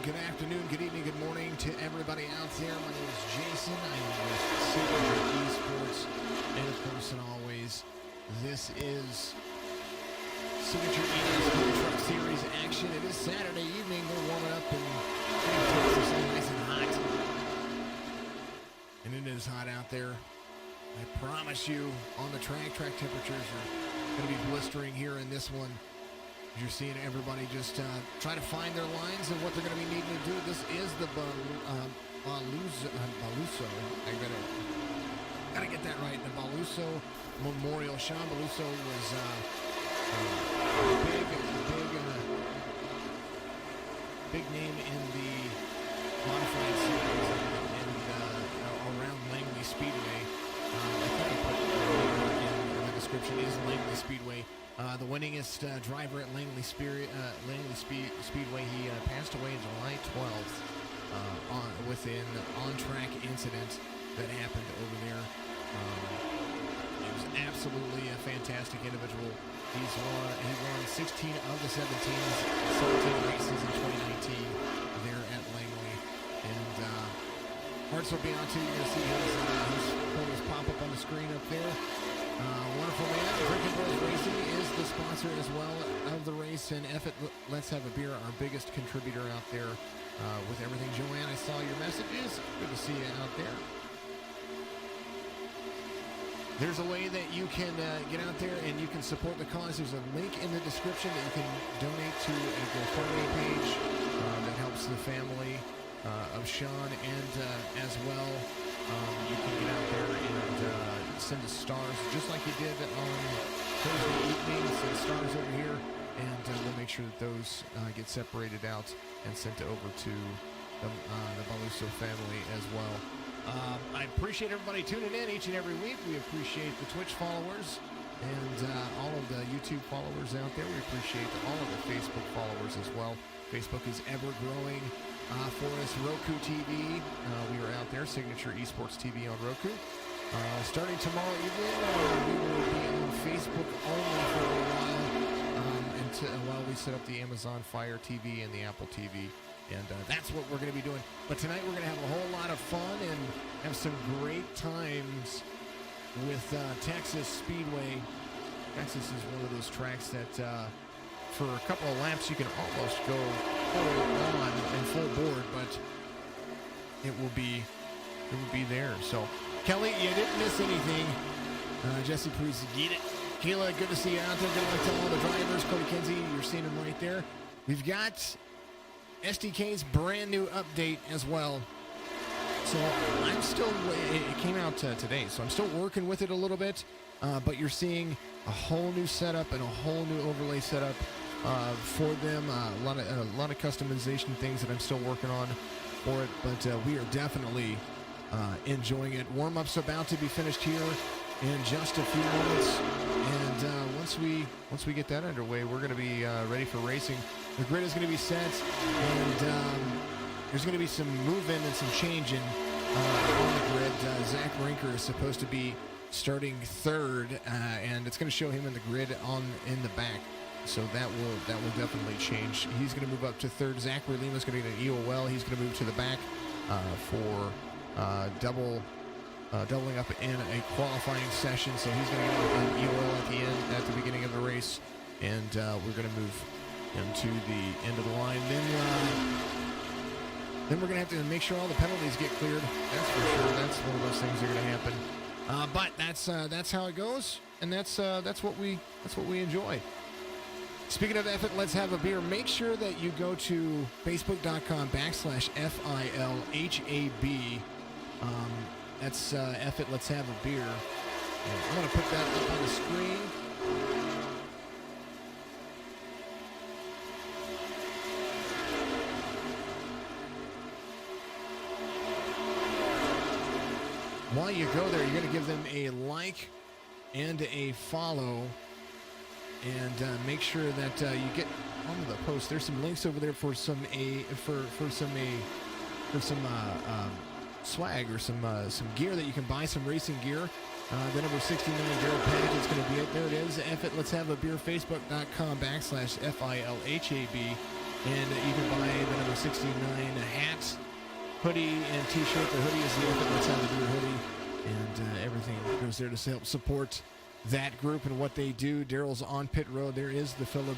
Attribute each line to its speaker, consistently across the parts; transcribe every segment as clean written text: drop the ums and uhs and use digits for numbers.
Speaker 1: Good afternoon, good evening, good morning to everybody out there. My name is Jason. I am with Speedway Esports. And of course, and always, this is Signature eNASCAR Truck Series action. It is Saturday evening. We're warming up and Texas is nice and hot. And it is hot out there. I promise you, on the track temperatures are going to be blistering here in this one. You're seeing everybody just try to find their lines and what they're going to be needing to do. This is the Balluzzo. I gotta get that right. The Balluzzo Memorial. Shawn Balluzzo was big name in the modified series and around Langley Speedway. I think I put in the description is Langley Speedway. The winningest driver at Langley Speedway. He passed away on July 12th with an on-track incident that happened over there. He was absolutely a fantastic individual. He won 16 of the 17 races in 2019 there at Langley. And hearts will be on to you. You're going to see his photos pop up on the screen up there. Wonderful man. Drinkin Racing is the sponsor as well of the race, and Let's Have a Beer, our biggest contributor out there with everything. Joanne, I saw your messages. Good to see you out there. There's a way that you can get out there and you can support the cause. There's a link in the description that you can donate to a GoFundMe page that helps the family of Shawn, and as well, you can get out there and send us stars, just like you did on Thursday evening. Send stars over here, and we'll make sure that those get separated out and sent over to the Balluzzo family as well. I appreciate everybody tuning in each and every week. We appreciate the Twitch followers and all of the YouTube followers out there. We appreciate all of the Facebook followers as well. Facebook is ever growing for us. Roku TV, we are out there. Signature Esports TV on Roku. Starting tomorrow evening, we will be on Facebook only for a while while we set up the Amazon Fire TV and the Apple TV. And that's what we're going to be doing. But tonight we're going to have a whole lot of fun and have some great times with Texas Speedway. Texas is one of those tracks that for a couple of laps you can almost go full on and full board, but it will be there. So Kelly, you didn't miss anything. Jesse Priest, get it. Kayla, good to see you out there. Good luck to all the drivers. Cody Kinsey, you're seeing him right there. We've got SDK's brand new update as well. So I'm still, it came out today, so I'm still working with it a little bit. But you're seeing a whole new setup and a whole new overlay setup for them. A lot of customization things that I'm still working on for it. But we are definitely enjoying it. Warm-up's about to be finished here in just a few moments, and once we get that underway, we're going to be ready for racing. The grid is going to be set, and there's going to be some movement and some changing on the grid. Zach Rinker is supposed to be starting third, and it's going to show him in the grid in the back. So that will definitely change. He's going to move up to third. Zachary Lima is going to get an EOL. He's going to move to the back for doubling up in a qualifying session. So he's going to get an EOL at the beginning of the race, and we're going to move him to the end of the line. Then we're going to have to make sure all the penalties get cleared. That's for sure. That's one of those things that are going to happen. But that's how it goes, and that's what we enjoy. Speaking of F It, Let's Have a Beer. Make sure that you go to facebook.com/FILHAB. That's F It, Let's Have a Beer. And I'm going to put that up on the screen. While you go there, you're going to give them a like and a follow. And make sure that you get onto the post. There's some links over there for some swag or some gear that you can buy, some racing gear. The number 69 Daryl Pack is going to be it. There it is. F It, Let's Have a Beer. Facebook.com/FILHAB. And you can buy the number 69 hat, hoodie, and t-shirt. The hoodie is the Ultimate That's How to Do a Hoodie. And everything goes there to help support that group and what they do. Daryl's on pit road. There is the Phillip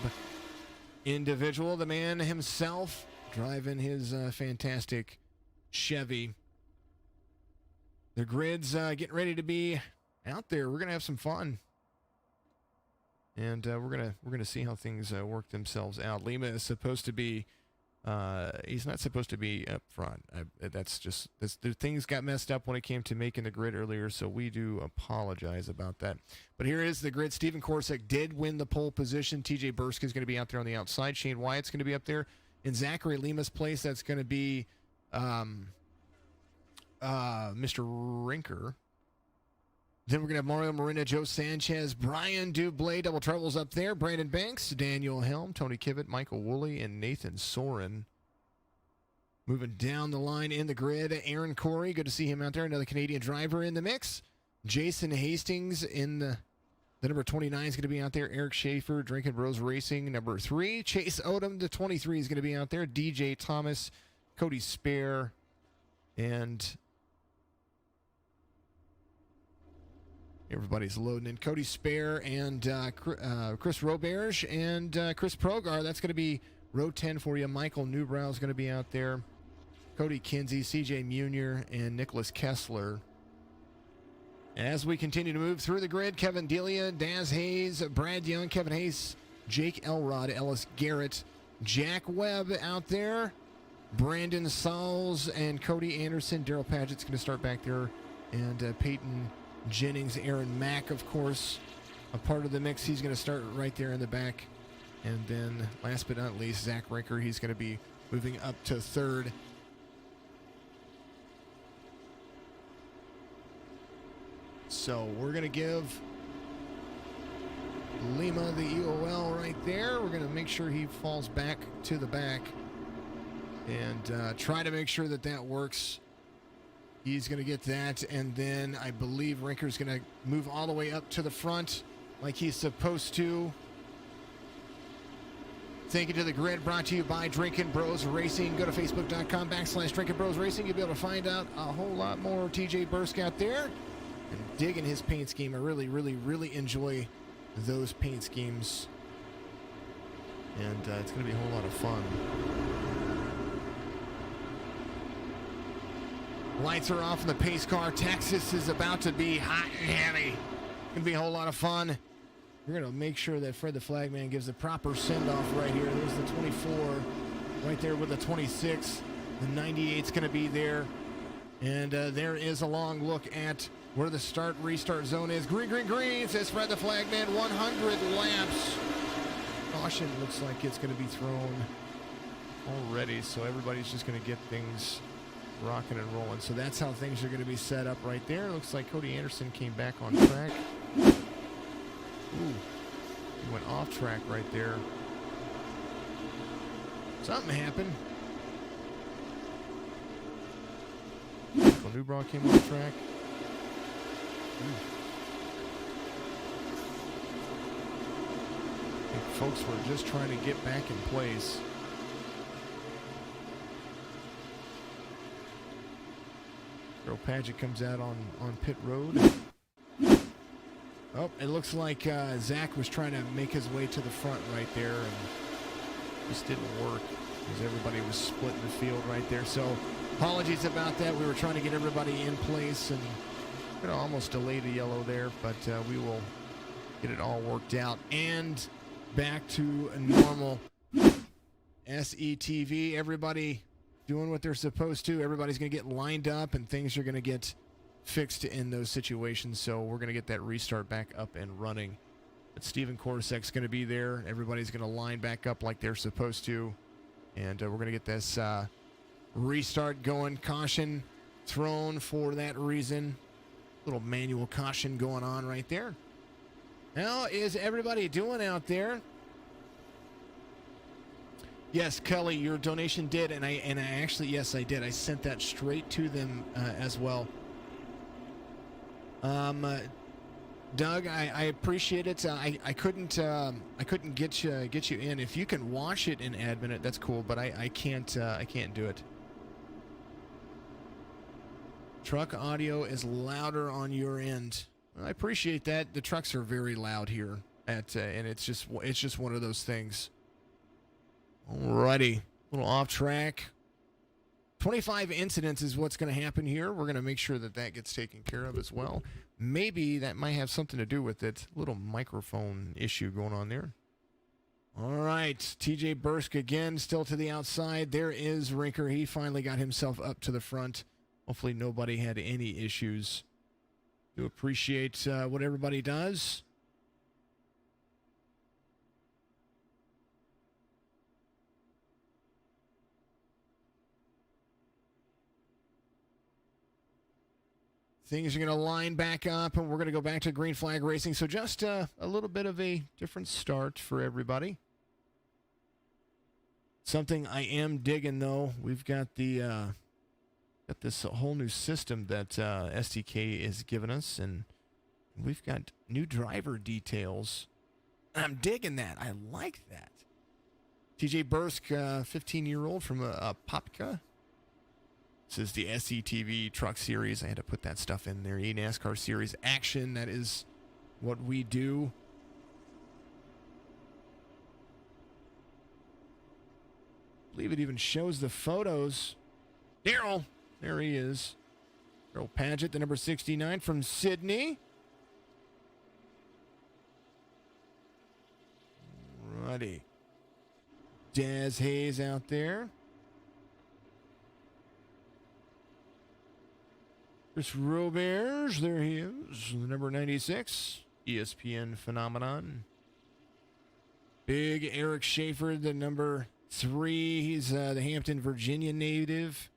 Speaker 1: individual, the man himself, driving his fantastic Chevy. The grid's getting ready to be out there. We're gonna have some fun, and we're gonna see how things work themselves out. Lima is supposed to be. He's not supposed to be up front. The things got messed up when it came to making the grid earlier, so we do apologize about that. But here is the grid. Steven Korsak did win the pole position. TJ Burska is going to be out there on the outside. Shane Wyatt's going to be up there. In Zachary Lima's place, that's going to be Mr. Rinker. Then we're going to have Mario Marina, Joe Sanchez, Brian Dublé, double troubles up there, Brandon Banks, Daniel Helm, Tony Kivett, Michael Woolley, and Nathan Soren. Moving down the line in the grid, Aaron Corey, good to see him out there, another Canadian driver in the mix. Jason Hastings in the number 29 is going to be out there. Eric Schaefer, Drinkin Bros Racing, number 3. Chase Odom, the 23 is going to be out there. DJ Thomas, Cody Spare, and everybody's loading in. Cody Spare and Chris Roberge and Chris Progar. That's going to be row 10 for you. Michael Newbrow is going to be out there. Cody Kinsey, CJ Munier, and Nicholas Kessler. As we continue to move through the grid, Kevin Delia, Daz Hayes, Brad Young, Kevin Hayes, Jake Elrod, Ellis Garrett, Jack Webb out there, Brandon Sauls, and Cody Anderson. Daryl Padgett's going to start back there, and Peyton Jennings, Aaron Mack, of course, a part of the mix. He's going to start right there in the back. And then, last but not least, Zach Rinker. He's going to be moving up to third. So we're going to give Lima the EOL right there. We're going to make sure he falls back to the back and try to make sure that that works. He's going to get that, and then I believe Rinker's going to move all the way up to the front like he's supposed to. Thank you to the grid, brought to you by Drinkin Bros Racing. Go to facebook.com/Drinkin Bros Racing. You'll be able to find out a whole lot more TJ Bursk out there. And digging his paint scheme. I really, really, really enjoy those paint schemes. And it's going to be a whole lot of fun. Lights are off in the pace car. Texas is about to be hot and heavy. It's going to be a whole lot of fun. We're going to make sure that Fred the Flagman gives the proper send-off right here. There's the 24 right there with the 26. The 98's going to be there. And there is a long look at where the restart zone is. Green, green, green, says Fred the Flagman. 100 laps. Caution looks like it's going to be thrown already. So everybody's just going to get things rocking and rolling. So that's how things are going to be set up right there. Looks like Cody Anderson came back on track. Ooh, he went off track right there. Something happened. Michael Newbrow came off track. Ooh. I think folks were just trying to get back in place. Daryl Padgett comes out on pit road. Oh, it looks like Zach was trying to make his way to the front right there, and just didn't work because everybody was splitting the field right there. So apologies about that. We were trying to get everybody in place, and almost delayed a yellow there, but we will get it all worked out and back to normal. SETV, everybody doing what they're supposed to. Everybody's going to get lined up, and things are going to get fixed in those situations. So we're going to get that restart back up and running. But Steven Korsak's going to be there. Everybody's going to line back up like they're supposed to. And we're going to get this restart going. Caution thrown for that reason. Little manual caution going on right there. How is everybody doing out there? Yes, Kelly, your donation did, and I actually, yes, I did. I sent that straight to them as well. Doug, I appreciate it. I couldn't get you in. If you can watch it and admin it, that's cool. But I can't do it. Truck audio is louder on your end. I appreciate that. The trucks are very loud here and it's just one of those things. Alrighty, a little off track. 25 incidents is what's going to happen here. We're going to make sure that gets taken care of as well. Maybe that might have something to do with it. Little microphone issue going on there. All right, TJ Bursk again, still to the outside. There is Rinker. He finally got himself up to the front. Hopefully nobody had any issues. Do appreciate what everybody does. Things are going to line back up, and we're going to go back to green flag racing. So just a little bit of a different start for everybody. Something I am digging, though, we've got got this whole new system that STK is giving us, and we've got new driver details. And I'm digging that. I like that. TJ Bursk, 15-year-old from Popka. This is the SETV Truck Series. I had to put that stuff in there. eNASCAR Series Action. That is what we do. I believe it even shows the photos. Daryl. There he is. Daryl Paget, the number 69 from Sydney. Righty. Daz Hayes out there. Chris Roberge, there he is, the number 96, ESPN phenomenon. Big Eric Schaefer, the number 3. He's the Hampton, Virginia native.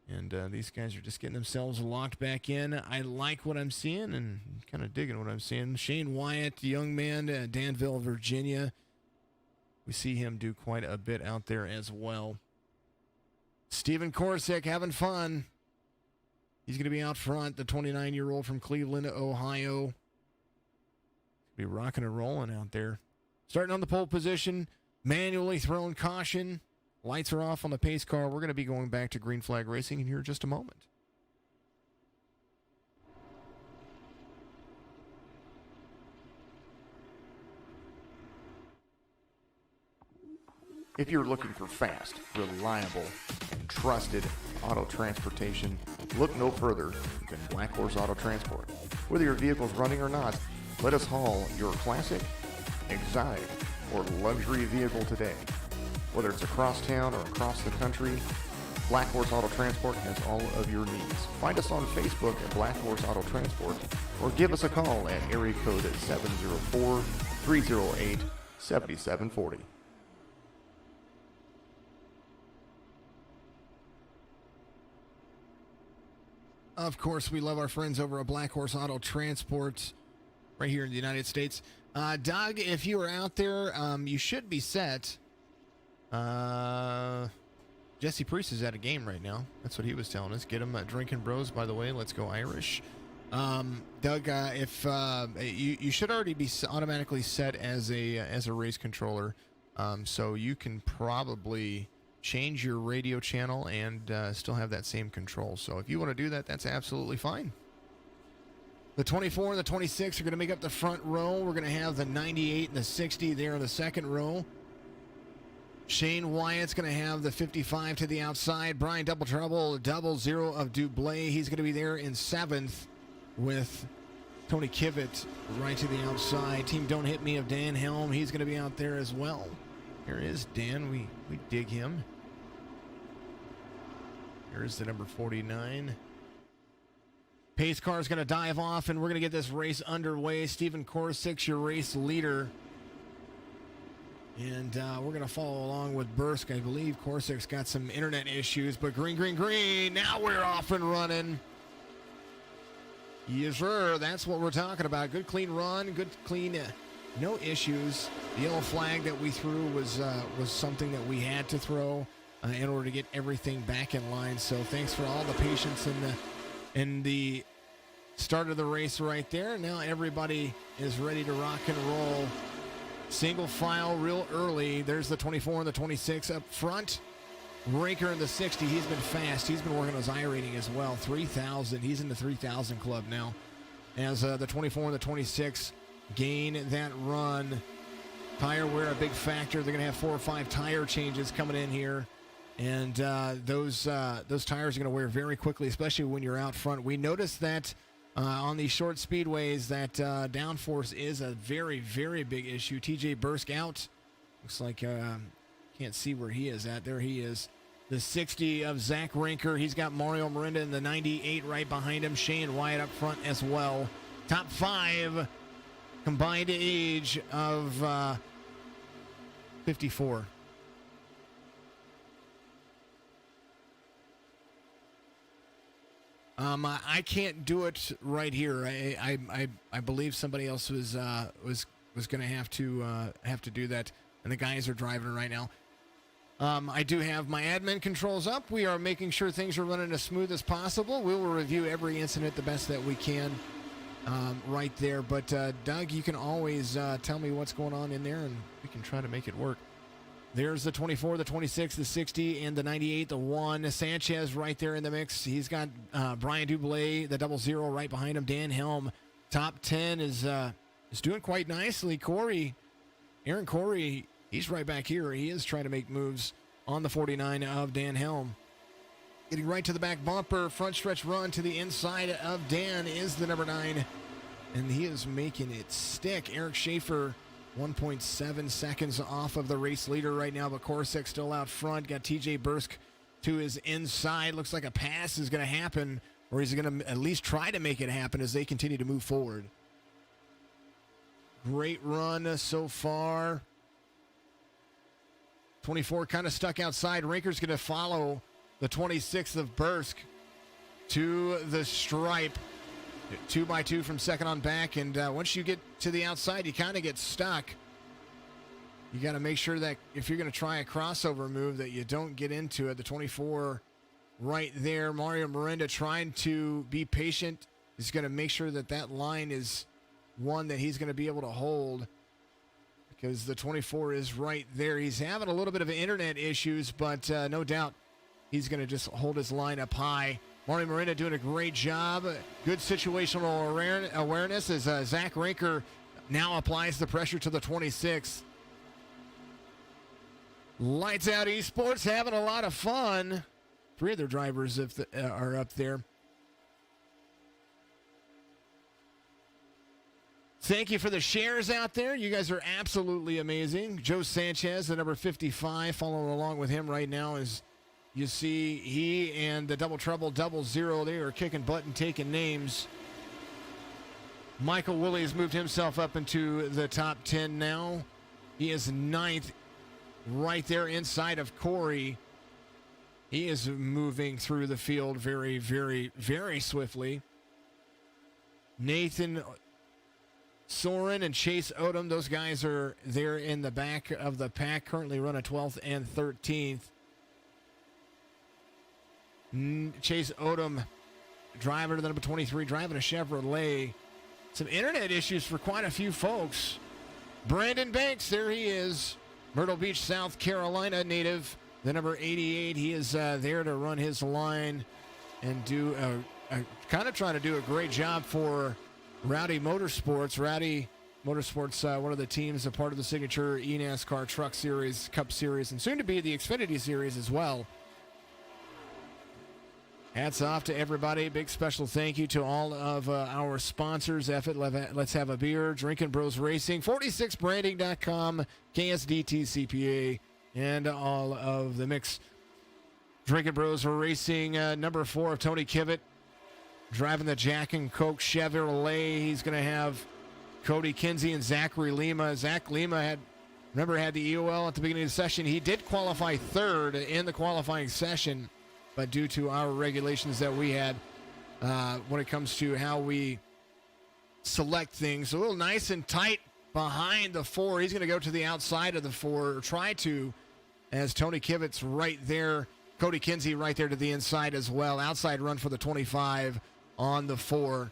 Speaker 1: And these guys are just getting themselves locked back in. I like what I'm seeing and kind of digging what I'm seeing. Shane Wyatt, the young man, Danville, Virginia. We see him do quite a bit out there as well. Steven Korsick having fun. He's going to be out front, the 29-year-old from Cleveland, Ohio. Be rocking and rolling out there. Starting on the pole position, manually thrown caution. Lights are off on the pace car. We're going to be going back to green flag racing in here just a moment.
Speaker 2: If you're looking for fast, reliable, and trusted auto transportation, look no further than Black Horse Auto Transport. Whether your vehicle's running or not, let us haul your classic, exotic, or luxury vehicle today. Whether it's across town or across the country, Black Horse Auto Transport has all of your needs. Find us on Facebook at Black Horse Auto Transport or give us a call at area code 704-308-7740.
Speaker 1: Of course, we love our friends over at Black Horse Auto Transport right here in the United States. Doug, if you are out there, you should be set. Jesse Priest is at a game right now. That's what he was telling us. Get him Drinkin Bros, by the way. Let's go Irish. Doug, if you should already be automatically set as a race controller, so you can probably change your radio channel and still have that same control. So if you want to do that, that's absolutely fine. The 24 and the 26 are going to make up the front row. We're going to have the 98 and the 60 there in the second row. Shane Wyatt's going to have the 55 to the outside. Brian Double Trouble, 00 of Dublé. He's going to be there in 7th with Tony Kivett right to the outside. Team Don't Hit Me of Dan Helm. He's going to be out there as well. Here is Dan. We dig him. Here's the number 49. Pace car is going to dive off, and we're going to get this race underway. Steven Korsick, your race leader. And we're going to follow along with Bursk. I believe Korsick's got some internet issues, but green, green, green. Now we're off and running. Yes, sir. That's what we're talking about. Good, clean run. Good, clean, no issues. The yellow flag that we threw was something that we had to throw in order to get everything back in line. So thanks for all the patience and the Started the race right there. Now everybody is ready to rock and roll. Single file real early. There's the 24 and the 26 up front. Rinker in the 60. He's been fast. He's been working on his iRating as well. 3,000. He's in the 3,000 club now. As the 24 and the 26 gain that run. Tire wear a big factor. They're going to have 4 or 5 tire changes coming in here. And those tires are going to wear very quickly, especially when you're out front. We noticed that on these short speedways that downforce is a very, very big issue. TJ Bursk out. Looks like can't see where he is at. There he is. The 60 of Zach Rinker. He's got Mario Miranda in the 98 right behind him. Shane Wyatt up front as well. Top 5 combined age of 54. I can't do it right here. I believe somebody else was going to have to do that, and the guys are driving it right now. I do have my admin controls up. We are making sure things are running as smooth as possible. We will review every incident the best that we can right there. But Doug, you can always tell me what's going on in there, and we can try to make it work. There's the 24, the 26, the 60, and the 98, the 1. Sanchez right there in the mix. He's got Brian Dublé, the 00 right behind him. Dan Helm, top 10 is doing quite nicely. Aaron Corey, he's right back here. He is trying to make moves on the 49 of Dan Helm. Getting right to the back bumper. Front stretch run to the inside of Dan is the number 9. And he is making it stick. Eric Schaefer, 1.7 seconds off of the race leader right now, but Korosek still out front. Got TJ Bursk to his inside. Looks like a pass is going to happen, or he's going to at least try to make it happen as they continue to move forward. Great run so far. 24 kind of stuck outside. Rinker's going to follow the 26th of Bursk to the stripe. 2x2 from second on back, and once you get to the outside, you kind of get stuck. You got to make sure that if you're going to try a crossover move that you don't get into it. The 24 right there. Mario Miranda trying to be patient. He's going to make sure that that line is one that he's going to be able to hold, because the 24 is right there. He's having a little bit of internet issues, but no doubt he's going to just hold his line up high. Mario Miranda doing a great job. Good situational awareness as Zach Rinker now applies the pressure to the 26. Lights Out Esports having a lot of fun. 3 of their drivers are up there. Thank you for the shares out there. You guys are absolutely amazing. Joe Sanchez, the number 55, following along with him right now is... You see, he and the Double Trouble 00, they are kicking butt and taking names. Michael Woolley has moved himself up into the top 10 now. He is 9th right there inside of Corey. He is moving through the field very, very, very swiftly. Nathan Soren and Chase Odom, those guys are there in the back of the pack, currently running 12th and 13th. Chase Odom, driver to the number 23, driving a Chevrolet. Some internet issues for quite a few folks. Brandon Banks, there he is. Myrtle Beach, South Carolina native, the number 88. He is there to run his line and do kind of trying to do a great job for Rowdy Motorsports. Rowdy Motorsports, one of the teams, a part of the signature eNASCAR Truck Series, Cup Series, and soon to be the Xfinity Series as well. Hats off to everybody. Big special thank you to all of our sponsors. Let's Have a Beer, Drinkin Bros Racing, 46branding.com, KSDT CPA, and all of the mix. Drinkin Bros Racing, number 4 of Tony Kivitt, driving the Jack and Coke Chevrolet. He's going to have Cody Kinsey and Zachary Lima. Zach Lima had the EOL at the beginning of the session. He did qualify 3rd in the qualifying session, but due to our regulations that we had when it comes to how we select things, a little nice and tight behind the 4. He's going to go to the outside of the 4, or try to, as Tony Kivitt's right there. Cody Kinsey right there to the inside as well. Outside run for the 25 on the 4.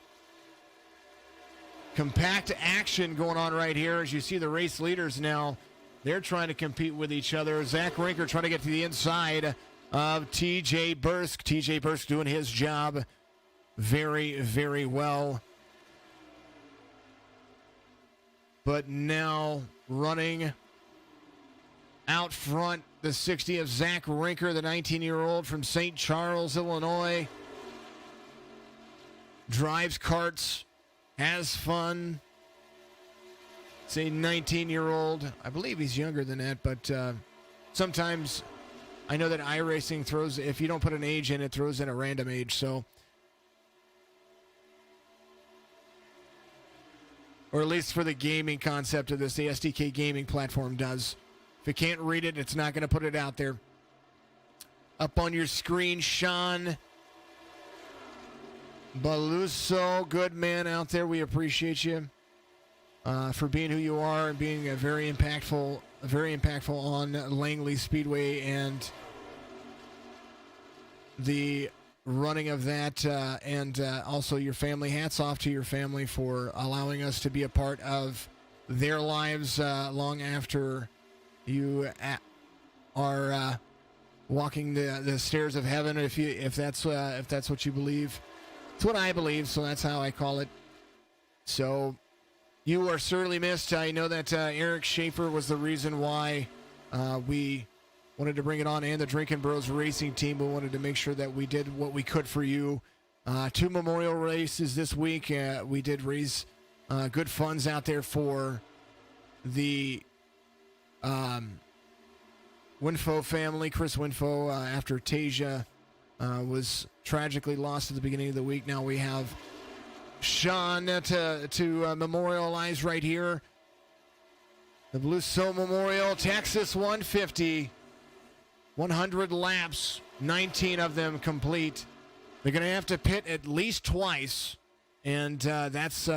Speaker 1: compact action going on right here. As you see the race leaders now, they're trying to compete with each other. Zach Rinker trying to get to the inside of TJ Bursk. TJ Bursk doing his job very, very well. But now running out front, the 60 of Zach Rinker, the 19-year-old from St. Charles, Illinois. Drives karts, has fun. It's a 19-year-old. I believe he's younger than that, but sometimes I know that iRacing throws, if you don't put an age in, it throws in a random age. So, or at least for the gaming concept of this, the SDK gaming platform does. If you can't read it, it's not going to put it out there. Up on your screen, Shawn Balluzzo, good man out there. We appreciate you for being who you are and being a very impactful on Langley Speedway and the running of that, and also your family. Hats off to your family for allowing us to be a part of their lives long after you are walking the stairs of heaven. If that's what you believe, it's what I believe. So that's how I call it. So you are certainly missed. I know that Eric Schaefer was the reason why we wanted to bring it on, and the Drinkin Bros racing team. We wanted to make sure that we did what we could for you. 2 memorial races this week. We did raise good funds out there for the Winfo family, Chris Winfo, after Tasia was tragically lost at the beginning of the week. Now we have Shawn to memorialize right here. The Balluzzo Memorial, Texas 150. 100 laps, 19 of them complete. They're going to have to pit at least twice, and that's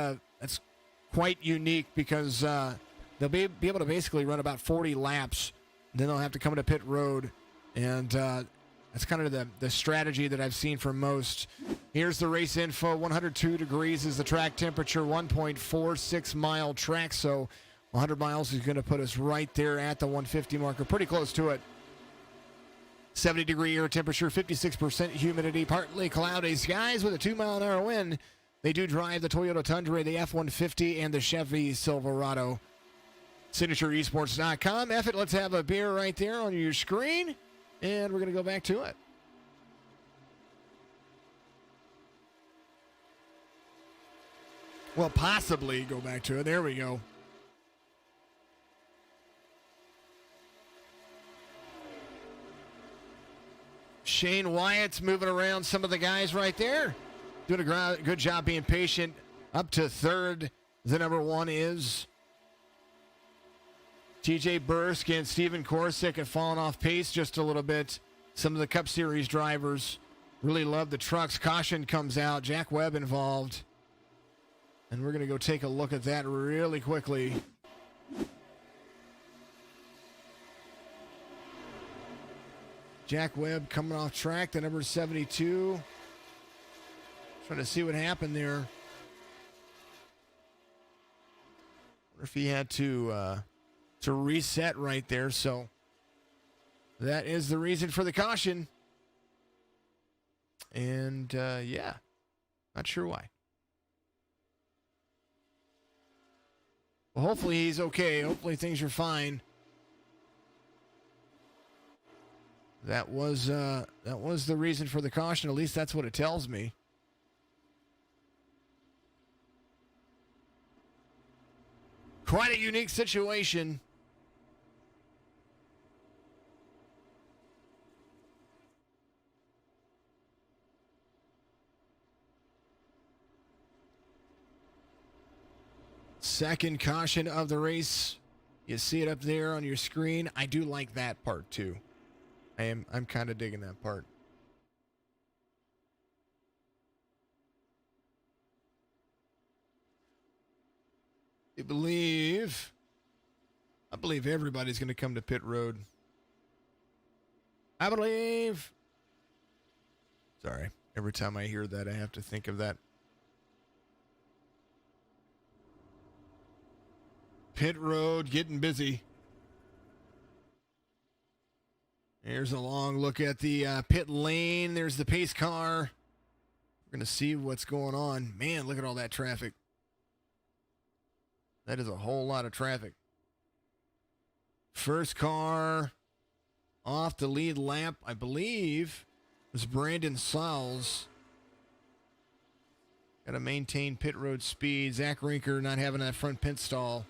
Speaker 1: quite unique because they'll be able to basically run about 40 laps. Then they'll have to come to pit road, and that's kind of the strategy that I've seen for most. Here's the race info. 102 degrees is the track temperature, 1.46 mile track, so 100 miles is going to put us right there at the 150 marker, pretty close to it. 70-degree air temperature, 56% humidity, partly cloudy skies with a 2-mile-an-hour wind. They do drive the Toyota Tundra, the F-150, and the Chevy Silverado. SignatureEsports.com. F it, let's have a beer right there on your screen, and we're going to go back to it. Well, possibly go back to it. There we go. Shane Wyatt's moving around some of the guys right there. Doing a good job being patient. Up to third, the number 1 is TJ Bursk, and Steven Korsick have fallen off pace just a little bit. Some of the Cup Series drivers really love the trucks. Caution comes out. Jack Webb involved. And we're going to go take a look at that really quickly. Jack Webb coming off track, the number 72. Trying to see what happened there. Wonder if he had to reset right there. So that is the reason for the caution. And yeah, not sure why. Well, hopefully he's okay. Hopefully things are fine. That was the reason for the caution. At least that's what it tells me. Quite a unique situation. Second caution of the race. You see it up there on your screen. I do like that part too. I'm kind of digging that part. I believe everybody's going to come to pit road. I believe. Sorry, every time I hear that, I have to think of that. Pit road getting busy. There's a long look at the pit lane. There's the pace car. We're going to see what's going on. Man, look at all that traffic. That is a whole lot of traffic. First car off the lead lap, I believe, was Brandon Sauls. Got to maintain pit road speed. Zach Rinker not having that front pit stall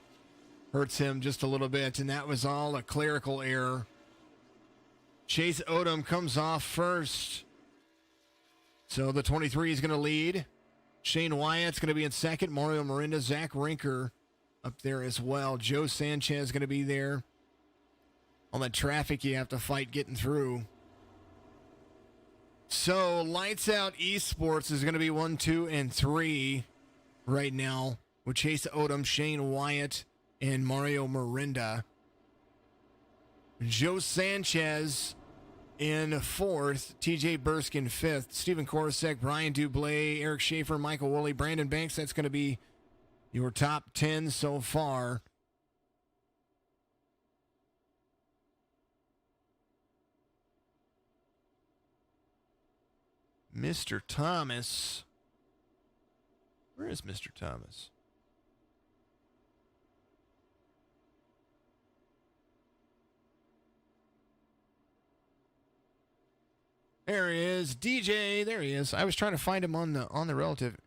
Speaker 1: hurts him just a little bit, and that was all a clerical error. Chase Odom comes off first. So the 23 is going to lead. Shane Wyatt's going to be in second. Mario Miranda, Zach Rinker up there as well. Joe Sanchez going to be there. All that traffic you have to fight getting through. So Lights Out Esports is going to be 1, 2, and 3 right now with Chase Odom, Shane Wyatt, and Mario Miranda. Joe Sanchez in fourth, TJ Bursk in fifth, Steven Korosek, Brian Dublé, Eric Schaefer, Michael Woolley, Brandon Banks. That's going to be your top 10 so far. Mr. Thomas. Where is Mr. Thomas? There he is, DJ. There he is. I was trying to find him on the relative.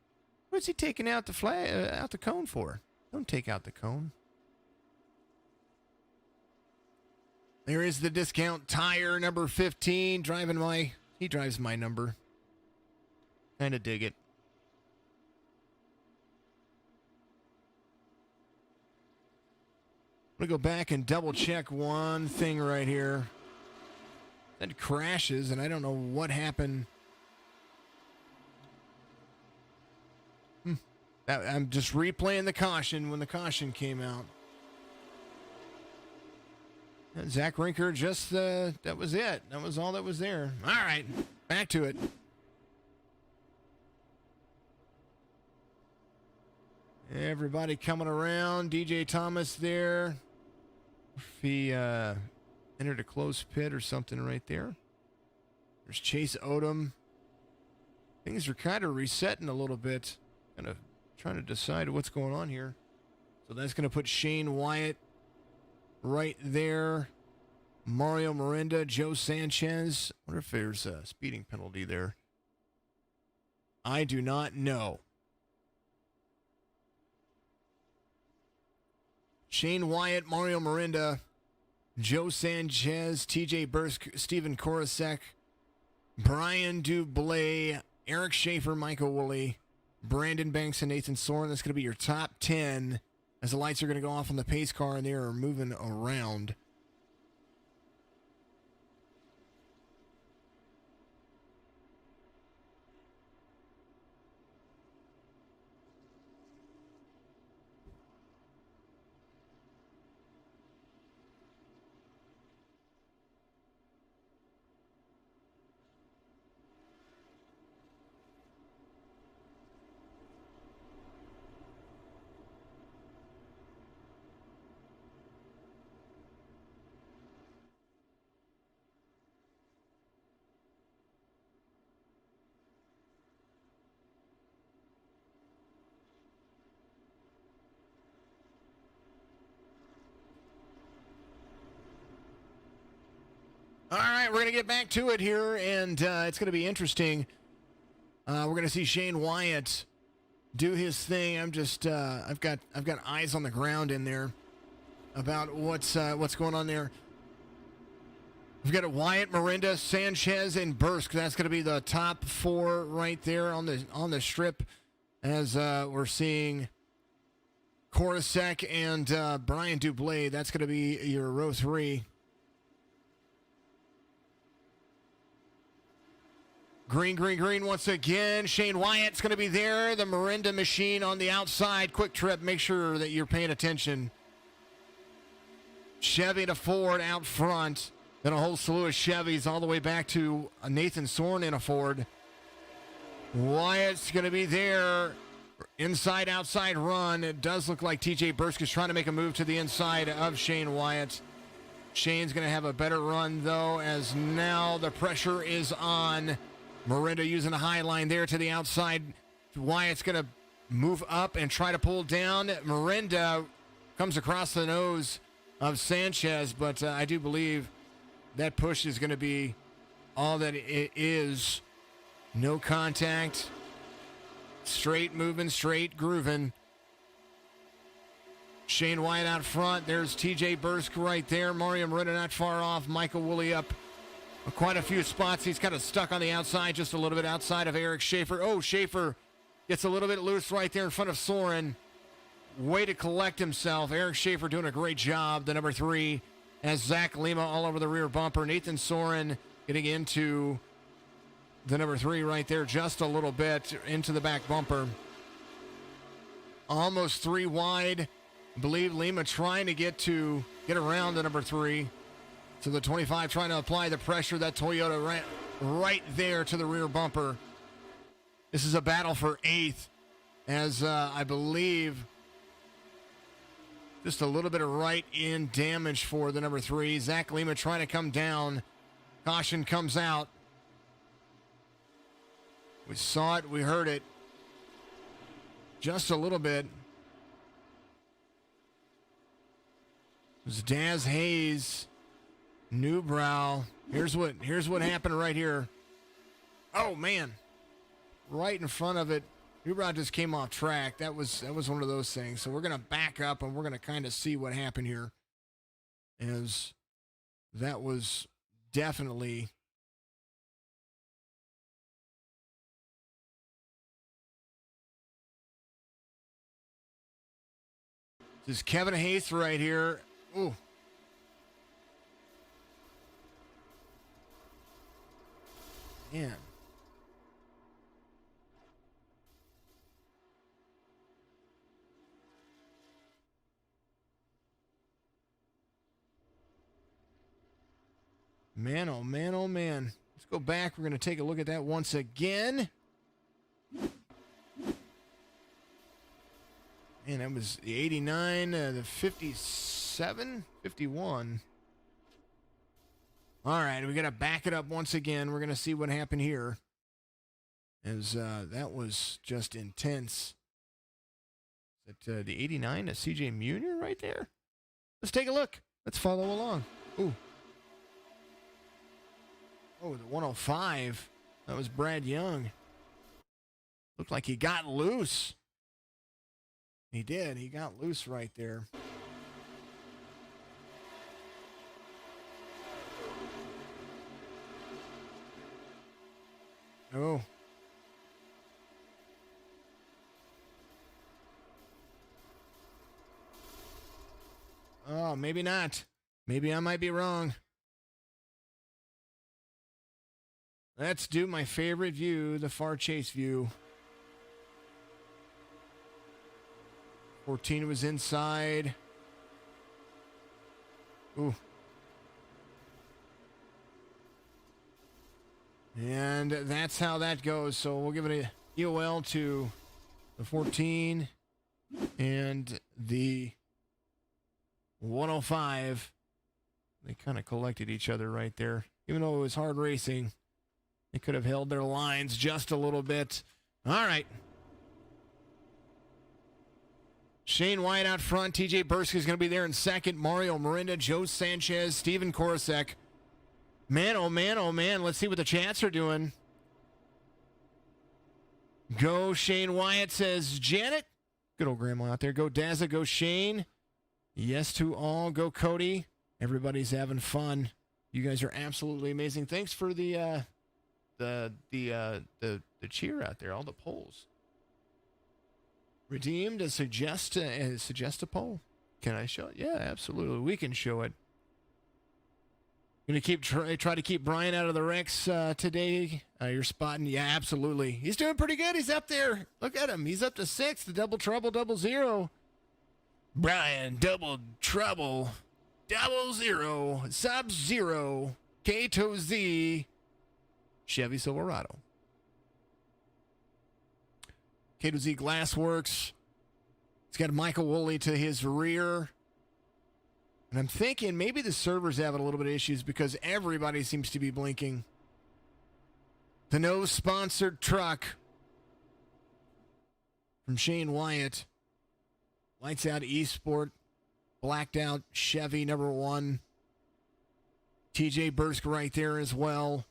Speaker 1: What's he taking out the flag out the cone for? Don't take out the cone. There is the discount tire number 15 he drives my number. Kind of dig it. I'm going to go back and double check one thing right here. That crashes, and I don't know what happened. I'm just replaying the caution when the caution came out. And Zach Rinker just, that was it. That was all that was there. All right, back to it. Everybody coming around. DJ Thomas there. If he entered a closed pit or something right there. There's Chase Odom. Things are kind of resetting a little bit. Kind of trying to decide what's going on here. So that's going to put Shane Wyatt right there. Mario Miranda, Joe Sanchez. I wonder if there's a speeding penalty there. I do not know. Shane Wyatt, Mario Miranda, Joe Sanchez, TJ Bursk, Steven Korosek, Brian Dublé, Eric Schaefer, Michael Woolley, Brandon Banks, and Nathan Soren. That's going to be your top 10 as the lights are going to go off on the pace car and they are moving around. All right, we're going to get back to it here, and it's going to be interesting. We're going to see Shane Wyatt do his thing. I'm just, I've got eyes on the ground in there about what's going on there. We've got Wyatt, Miranda, Sanchez, and Bursk. That's going to be the top 4 right there on the strip, as we're seeing Korosek and Brian Dublé. That's going to be your row 3. Green once again. Shane Wyatt's going to be there. The Miranda machine on the outside. Quick trip. Make sure that you're paying attention. Chevy to Ford out front. Then a whole slew of Chevys all the way back to Nathan Soren in a Ford. Wyatt's going to be there. Inside, outside run. It does look like TJ Bursk is trying to make a move to the inside of Shane Wyatt. Shane's going to have a better run, though, as now the pressure is on. Miranda using a high line there to the outside. Wyatt's going to move up and try to pull down. Miranda comes across the nose of Sanchez, but I do believe that push is going to be all that it is. No contact. Straight moving, straight grooving. Shane Wyatt out front. There's TJ Bursk right there. Mario Miranda not far off. Michael Woolley up quite a few spots. He's kind of stuck on the outside, just a little bit outside of Eric Schaefer. Oh, Schaefer gets a little bit loose right there in front of Soren. Way to collect himself. Eric Schaefer doing a great job, the number 3, as Zach Lima all over the rear bumper. Nathan Soren getting into the number 3 right there just a little bit into the back bumper. Almost 3 wide. I believe Lima trying to get around the number 3. So the 25 trying to apply the pressure. That Toyota ran right there to the rear bumper. This is a battle for 8th, as I believe just a little bit of right in damage for the number 3. Zach Lima trying to come down. Caution comes out. We saw it. We heard it. Just a little bit. It was Daz Hayes. Newbrow. Here's what happened right here. Oh, man. Right in front of it. Newbrow just came off track. That was one of those things. So we're going to back up and we're going to kind of see what happened here. As that was definitely this is Kevin Hayes right here. Ooh. Man. Man, oh man, oh man. Let's go back. We're going to take a look at that once again. Man, that was the 89, the 57, 51. All right, we got to back it up once again. We're going to see what happened here. As that was just intense. Is that the 89, a CJ Munier right there? Let's take a look. Let's follow along. Ooh. Oh, the 105. That was Brad Young. Looked like he got loose. He did. He got loose right there. Oh. Oh, maybe not. Maybe I might be wrong. Let's do my favorite view, the far chase view. 14 was inside. Ooh. And that's how that goes. So we'll give it a EOL to the 14 and the 105. They kind of collected each other right there. Even though it was hard racing, they could have held their lines just a little bit. All right. Shane Wyatt out front. TJ Bursk is going to be there in second. Mario Miranda, Joe Sanchez, Steven Korosek. Man, oh man, oh man. Let's see what the chats are doing. Go Shane Wyatt, says Janet. Good old grandma out there. Go Dazza, go Shane. Yes to all. Go Cody. Everybody's having fun. You guys are absolutely amazing. Thanks for the cheer out there, all the polls. Redeemed to suggest a poll. Can I show it? Yeah, absolutely. We can show it. Gonna try to keep Brian out of the wrecks today. You're spotting, yeah, absolutely. He's doing pretty good. He's up there. Look at him. He's up to 6. The double trouble, 00. Brian, double trouble, 00, Sub-Zero, K-to Z, Chevy Silverado. K2Z Glassworks. He's got Michael Woolley to his rear. And I'm thinking maybe the server's having a little bit of issues because everybody seems to be blinking. The no-sponsored truck from Shane Wyatt. Lights Out Esport. Blacked out Chevy number 1. TJ Bursk right there as well.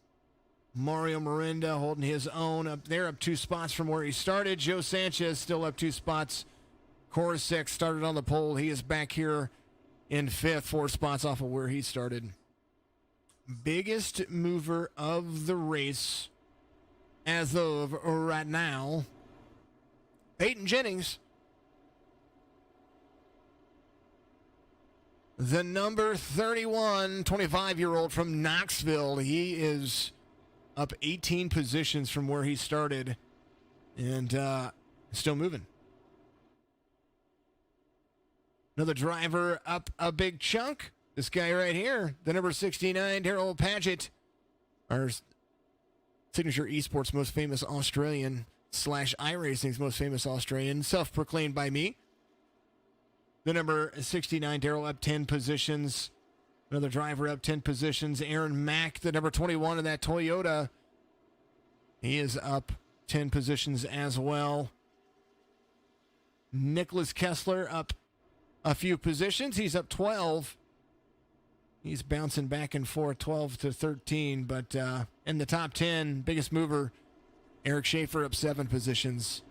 Speaker 1: Mario Miranda holding his own up there, up 2 spots from where he started. Joe Sanchez still up 2 spots. Korosek started on the pole. He is back here in 5th, 4 spots off of where he started. Biggest mover of the race as of right now, Peyton Jennings. The number 31, 25-year-old from Knoxville. He is up 18 positions from where he started and still moving. Another driver up a big chunk. This guy right here, the number 69, Darrell Paget, our Signature Esports most famous Australian / iRacing's most famous Australian, self-proclaimed by me. The number 69, Darrell, up 10 positions. Another driver up 10 positions. Aaron Mack, the number 21 in that Toyota. He is up 10 positions as well. Nicholas Kessler up a few positions. He's up 12. He's bouncing back and forth, 12 to 13. But in the top 10, biggest mover, Eric Schaefer up 7 positions.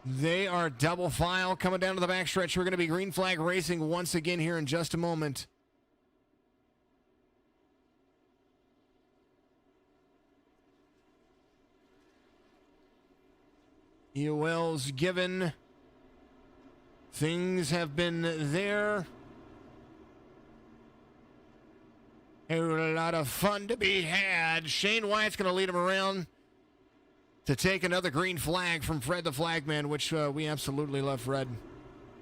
Speaker 1: They are double file coming down to the backstretch. We're going to be green flag racing once again here in just a moment. EOL's given. Things have been there. A lot of fun to be had. Shane Wyatt's going to lead him around to take another green flag from Fred the Flagman, which we absolutely love Fred.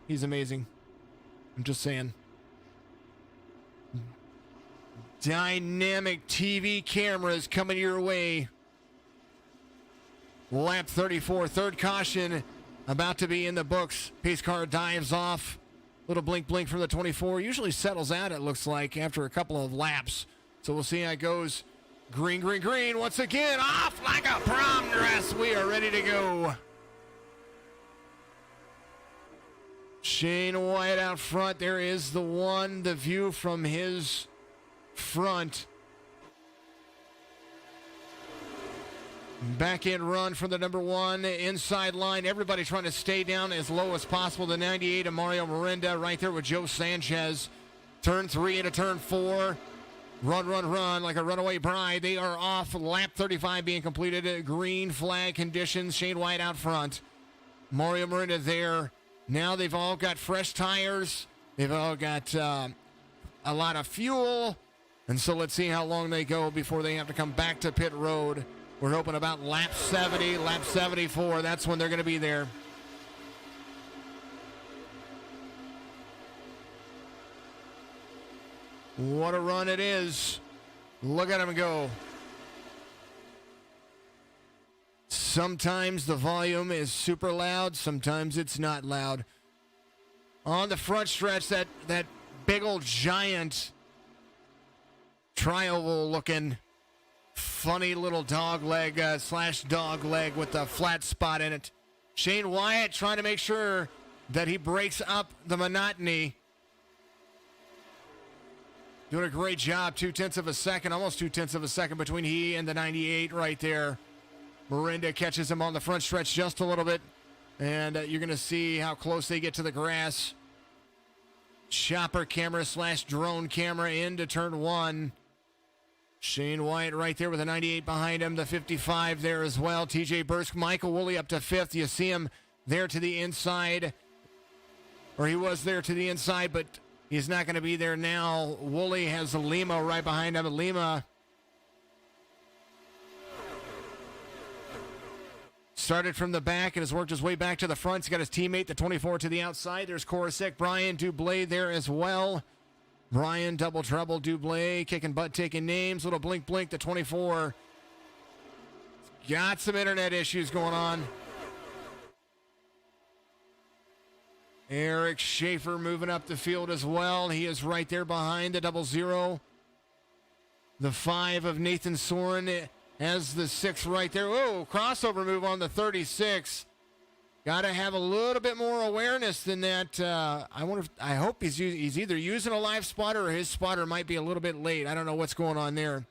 Speaker 1: He's amazing. I'm just saying. Dynamic TV cameras coming your way. Lap 34, third caution about to be in the books. Pace car dives off. Little blink blink from the 24. Usually settles out, it looks like, after a couple of laps. So we'll see how it goes. Green, green, green. Once again, off like a prom dress. We are ready to go. Shane Wyatt out front. There is the one, the view from his front. Back end run from the number 1 inside line. Everybody trying to stay down as low as possible. The 98 of Mario Miranda right there with Joe Sanchez. Turn 3 into turn 4. Run, run, run like a runaway bride. They are off. Lap 35 being completed. Green flag conditions. Shane Wyatt out front. Mario Miranda there. Now they've all got fresh tires. They've all got a lot of fuel. And so let's see how long they go before they have to come back to pit road. We're hoping about lap 70, lap 74. That's when they're going to be there. What a run it is. Look at him go. Sometimes the volume is super loud. Sometimes it's not loud. On the front stretch, that big old giant tri-oval looking funny little dog leg / dog leg with the flat spot in it. Shane Wyatt trying to make sure that he breaks up the monotony. Doing a great job. 0.2 of a second, almost 0.2 of a second between he and the 98 right there. Miranda catches him on the front stretch just a little bit. And you're going to see how close they get to the grass. Chopper camera / drone camera into turn 1. Shane Wyatt right there with the 98 behind him. The 55 there as well. TJ Bursk, Michael Woolley up to 5th. You see him there to the inside. Or he was there to the inside, but he's not going to be there now. Woolley has Lima right behind him. Lima started from the back and has worked his way back to the front. He's got his teammate, the 24, to the outside. There's Korosek, Brian Dublé there as well. Brian, double trouble, Dublé, kicking butt, taking names. Little blink, blink, the 24. got some internet issues going on. Eric Schaefer moving up the field as well. He is right there behind the 00. The 5 of Nathan Soren has the 6 right there. Oh, crossover move on the 36. Got to have a little bit more awareness than that. I hope he's either using a live spotter or his spotter might be a little bit late. I don't know what's going on there.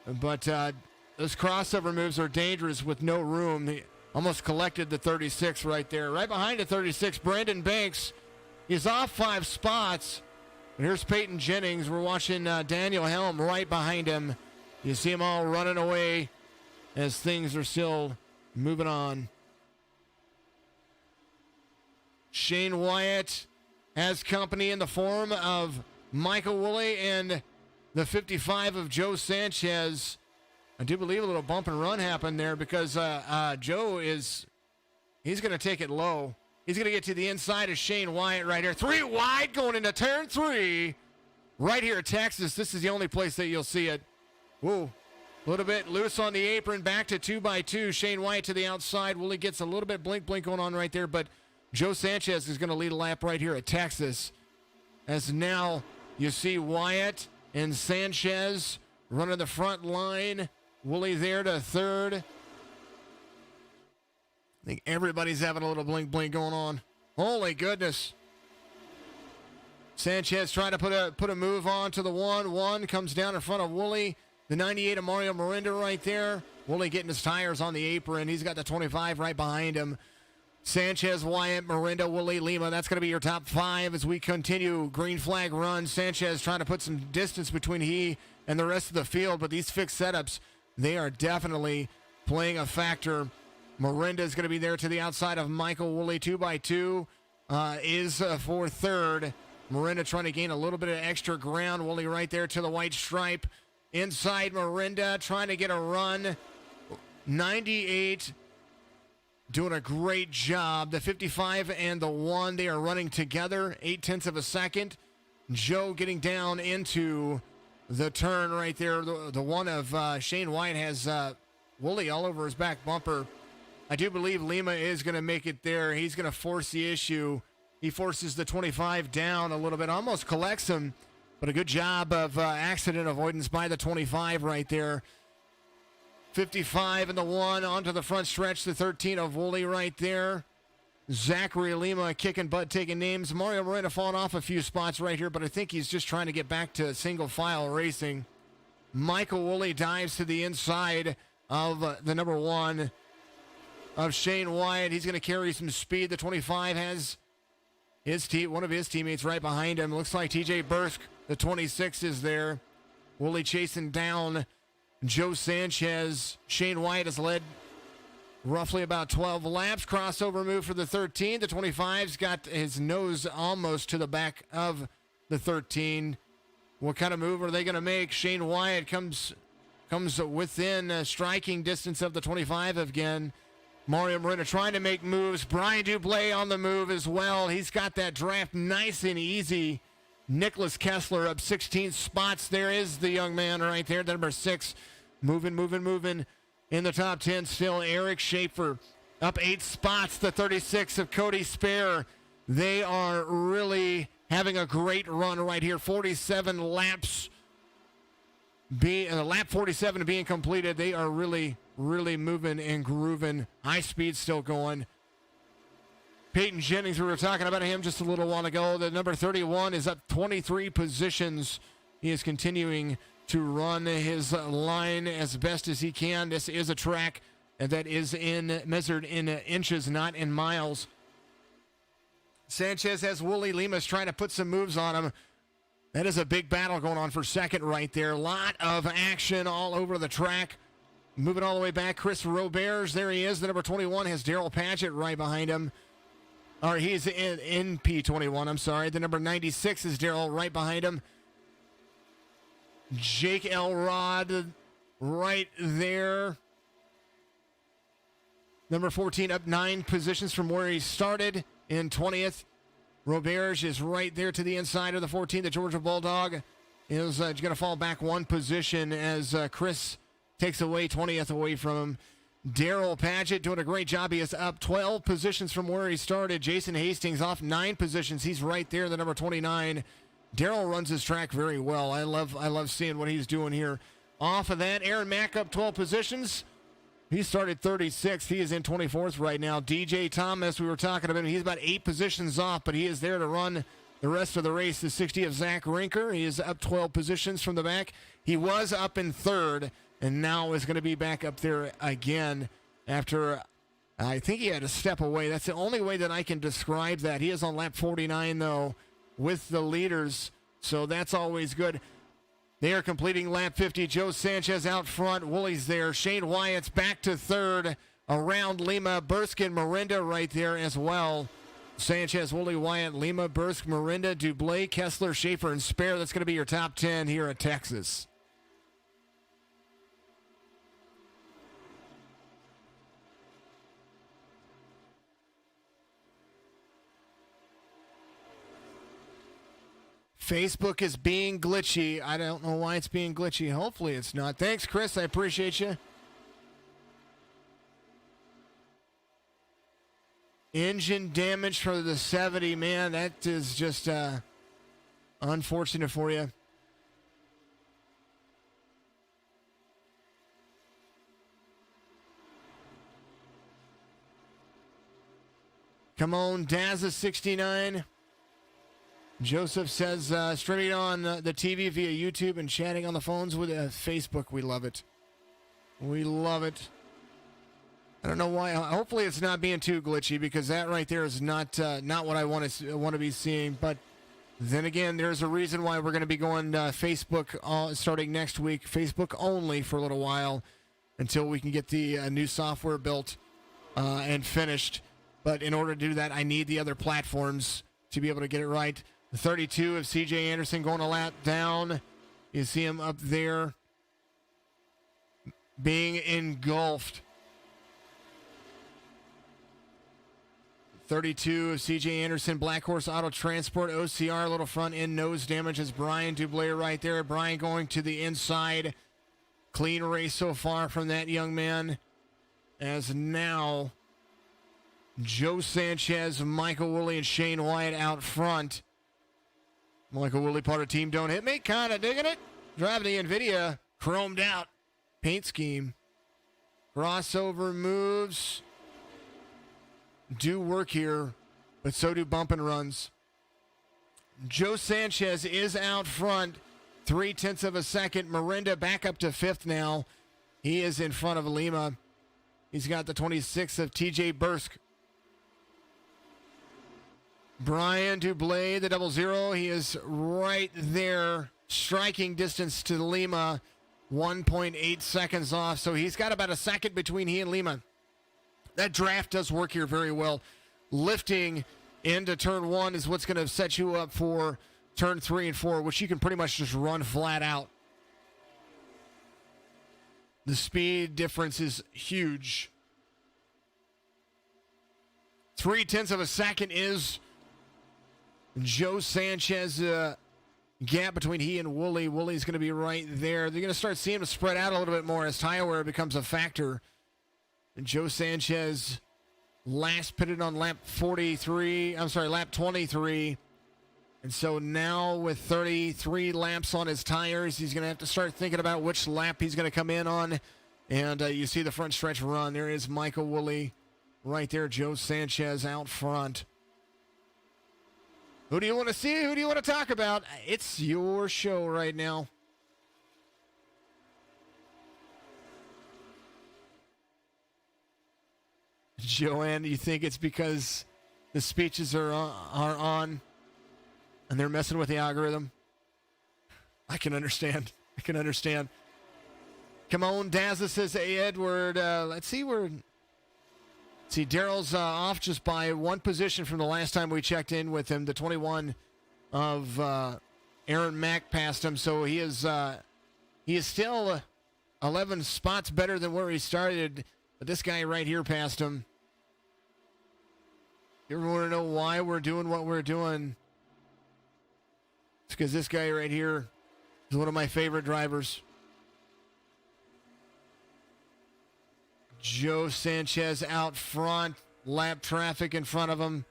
Speaker 1: But those crossover moves are dangerous with no room. He almost collected the 36 right there. Right behind the 36, Brandon Banks. He's off 5 spots. And here's Peyton Jennings. We're watching Daniel Helm right behind him. You see them all running away as things are still moving on. Shane Wyatt has company in the form of Michael Woolley and the 55 of Joe Sanchez. I do believe a little bump and run happened there because Joe he's going to take it low. He's going to get to the inside of Shane Wyatt right here. 3 wide going into turn 3. Right here at Texas. This is the only place that you'll see it. Whoa. A little bit loose on the apron. Back to 2x2. Shane Wyatt to the outside. Woolley gets a little bit blink going on right there, but Joe Sanchez is going to lead a lap right here at Texas. As now you see Wyatt and Sanchez running the front line. Woolley there to 3rd. I think everybody's having a little blink going on. Holy goodness. Sanchez trying to put a move on to the 1 comes down in front of Woolley. The 98 of Mario Miranda right there. Woolley getting his tires on the apron. He's got the 25 right behind him. Sanchez, Wyatt, Miranda, Woolley, Lima. That's going to be your top 5 as we continue green flag run. Sanchez trying to put some distance between he and the rest of the field, but these fixed setups, they are definitely playing a factor. Miranda is going to be there to the outside of Michael Woolley. 2x2 is for 3rd. Miranda trying to gain a little bit of extra ground. Woolley right there to the white stripe. Inside Miranda trying to get a run. 98 doing a great job. The 55 and the 1, they are running together. 0.8 of a second. Joe getting down into the turn right there. The one of Shane Wyatt has Woolley all over his back bumper. I do believe Lima is going to make it there. He's going to force the issue. He forces the 25 down a little bit, almost collects him, but a good job of accident avoidance by the 25 right there. 55 and the 1 onto the front stretch. The 13 of Woolley right there. Zachary Lima kicking butt, taking names. Mario Miranda falling off a few spots right here, but I think he's just trying to get back to single file racing. Michael Woolley dives to the inside of the number 1 of Shane Wyatt. He's going to carry some speed. The 25 has one of his teammates right behind him. Looks like TJ Bursk, the 26, is there. Woolley chasing down Joe Sanchez. Shane Wyatt has led roughly about 12 laps. Crossover move for the 13. The 25's got his nose almost to the back of the 13. What kind of move are they going to make? Shane Wyatt comes within striking distance of the 25 again. Mario Miranda trying to make moves. Brian Dublé on the move as well. He's got that draft nice and easy. Nicholas Kessler up 16 spots. There is the young man right there, the number 6. Moving in the top 10 still. Eric Schaefer up 8 spots. The 36 of Cody Spare. They are really having a great run right here. 47 laps. Lap 47 being completed. They are really moving and grooving. High speed still going. Peyton Jennings, we were talking about him just a little while ago. The number 31 is up 23 positions. He is continuing to run his line as best as he can. This is a track that is measured in inches, not in miles. Sanchez has Woolley. Lima's trying to put some moves on him. That is a big battle going on for second right there. A lot of action all over the track. Moving all the way back, Chris Roberts. There he is. The number 21 has Daryl Padgett right behind him. Or he's in P21, I'm sorry. The number 96 is Daryl right behind him. Jake Elrod right there. Number 14 up 9 positions from where he started in 20th. Roberge is right there to the inside of the 14. The Georgia Bulldog is going to fall back 1 position as Chris takes away 20th away from him. Daryl Padgett doing a great job. He is up 12 positions from where he started. Jason Hastings off 9 positions. He's right there, the number 29. Daryl runs his track very well. I love seeing what he's doing here. Off of that, Aaron Mack up 12 positions. He started 36th. He is in 24th right now. DJ Thomas, we were talking about him. He's about 8 positions off, but he is there to run the rest of the race. The 60 of Zach Rinker. He is up 12 positions from the back. He was up in 3rd, and now is going to be back up there again after, I think he had to step away. That's the only way that I can describe that. He is on lap 49, though, with the leaders, so that's always good. They are completing lap 50. Joe Sanchez out front. Wooley's there. Shane Wyatt's back to 3rd. Around Lima, Bursk and Mirinda right there as well. Sanchez, Woolley, Wyatt, Lima, Bursk, Mirinda, Dublé, Kessler, Schaefer, and Spare. That's going to be your top 10 here at Texas. Facebook is being glitchy. I don't know why it's being glitchy. Hopefully it's not. Thanks, Chris. I appreciate you. Engine damage for the 70. Man, that is just unfortunate for you. Come on, Dazza 69. Joseph says, streaming on the TV via YouTube and chatting on the phones with Facebook. We love it. We love it. I don't know why. Hopefully it's not being too glitchy, because that right there is not what I want to be seeing. But then again, there's a reason why we're going to be going Facebook starting next week. Facebook only for a little while until we can get the new software built and finished. But in order to do that, I need the other platforms to be able to get it right. The 32 of CJ Anderson going a lap down. You see him up there being engulfed. 32 of CJ Anderson, Black Horse Auto Transport, OCR, a little front end nose damage as Brian Dublé right there. Brian going to the inside. Clean race so far from that young man. As now Joe Sanchez, Michael Woolley, and Shane Wyatt out front. Michael Woolley, part of Team Don't Hit Me, kind of digging it. Driving the NVIDIA chromed out paint scheme. Crossover moves do work here, but so do bump and runs. Joe Sanchez is out front, 0.3 of a second. Mirinda back up to 5th now. He is in front of Lima. He's got the 26 of TJ Bursk. Brian Dublé, the 00, he is right there, striking distance to Lima, 1.8 seconds off. So he's got about a second between he and Lima. That draft does work here very well. Lifting into turn 1 is what's going to set you up for turn 3 and 4, which you can pretty much just run flat out. The speed difference is huge. 0.3 of a second is Joe Sanchez gap between he and Woolley. Woolley's going to be right there. They're going to start seeing him spread out a little bit more as tire wear becomes a factor. And Joe Sanchez last pitted on lap 23. I'm sorry, lap 23. And so now with 33 laps on his tires, he's going to have to start thinking about which lap he's going to come in on. And you see the front stretch run. There is Michael Woolley right there. Joe Sanchez out front. Who do you want to see? Who do you want to talk about? It's your show right now. Joanne, you think it's because the speeches are on and they're messing with the algorithm? I can understand. Come on, Dazza says, hey, Edward. Let's see where... See, Daryl's off just by 1 position from the last time we checked in with him. The 21 of Aaron Mack passed him, so he is still 11 spots better than where he started. But this guy right here passed him. You ever want to know why we're doing what we're doing? It's because this guy right here is one of my favorite drivers. Joe Sanchez out front. Lap traffic in front of him.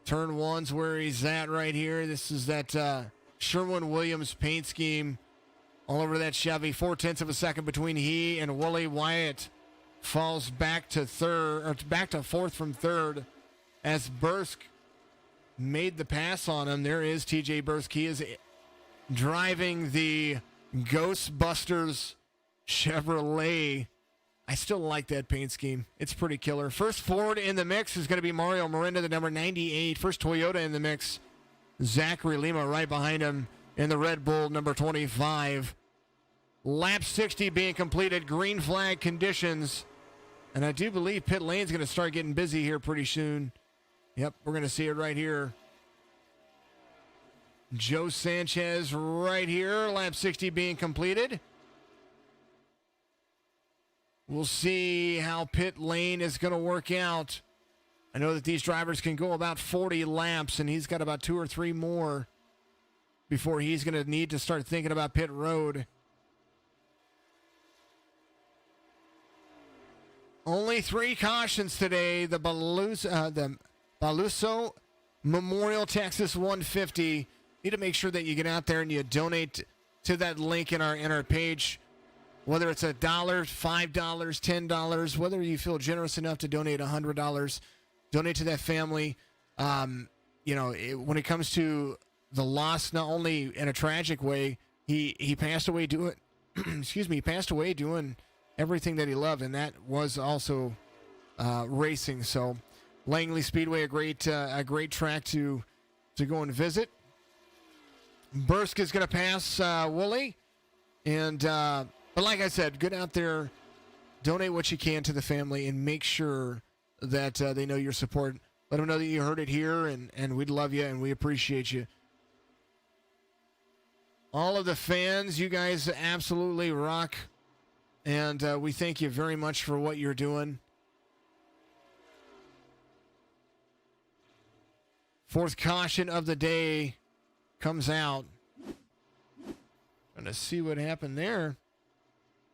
Speaker 1: Turn one's where he's at right here. This is that Sherwin-Williams paint scheme all over that Chevy. 0.4 of a second between he and Wooly Wyatt. Falls back to third, or back to fourth from third, as Bursk made the pass on him. There is TJ Bursk. He is driving the Ghostbusters Chevrolet. I still like that paint scheme. It's pretty killer. First Ford in the mix is going to be Mario Miranda, the number 98. First Toyota in the mix, Zachary Lima right behind him in the Red Bull number 25. Lap 60 being completed. Green flag conditions. And I do believe pit lane's going to start getting busy here pretty soon. Yep, we're going to see it right here. Joe Sanchez right here. Lap 60 being completed. We'll see how pit lane is going to work out. I know that these drivers can go about 40 laps, and he's got about 2 or 3 more before he's going to need to start thinking about pit road. Only 3 cautions today. The Balluzzo Memorial Texas 150. Need to make sure that you get out there and you donate to that link in our page. Whether it's $1, $5, $10, whether you feel generous enough to donate $100, donate to that family. When it comes to the loss, not only in a tragic way, he passed away doing, he passed away doing everything that he loved, and that was also racing. So, Langley Speedway, a great track to go and visit. Bursk is going to pass Wooly, and but like I said, get out there, donate what you can to the family, and make sure that they know your support. Let them know that you heard it here, and we'd love you, and we appreciate you. All of the fans, you guys absolutely rock. And we thank you very much for what you're doing. Fourth caution of the day comes out. Gonna see what happened there.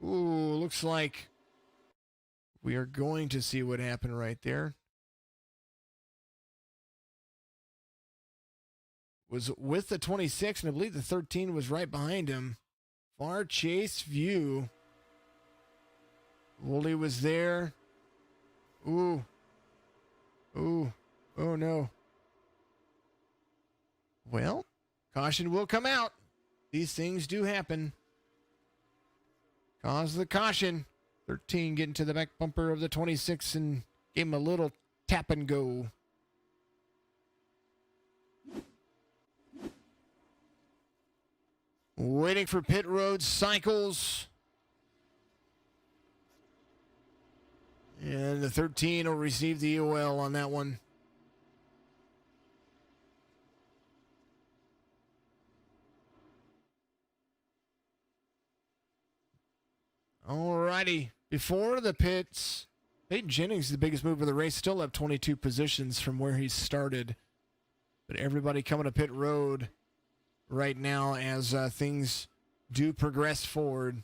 Speaker 1: Ooh, looks like we are going to see what happened right there. Was with the 26, and I believe the 13 was right behind him. Far chase view. Wooly was there. Ooh. Ooh. Oh, no. Well, caution will come out. These things do happen. Cause the caution. 13 getting to the back bumper of the 26 and gave him a little tap and go. Waiting for pit road cycles. And the 13 will receive the EOL on that one. Alrighty. Before the pits, Peyton Jennings is the biggest move of the race. Still up 22 positions from where he started. But everybody coming to pit road right now as things do progress forward.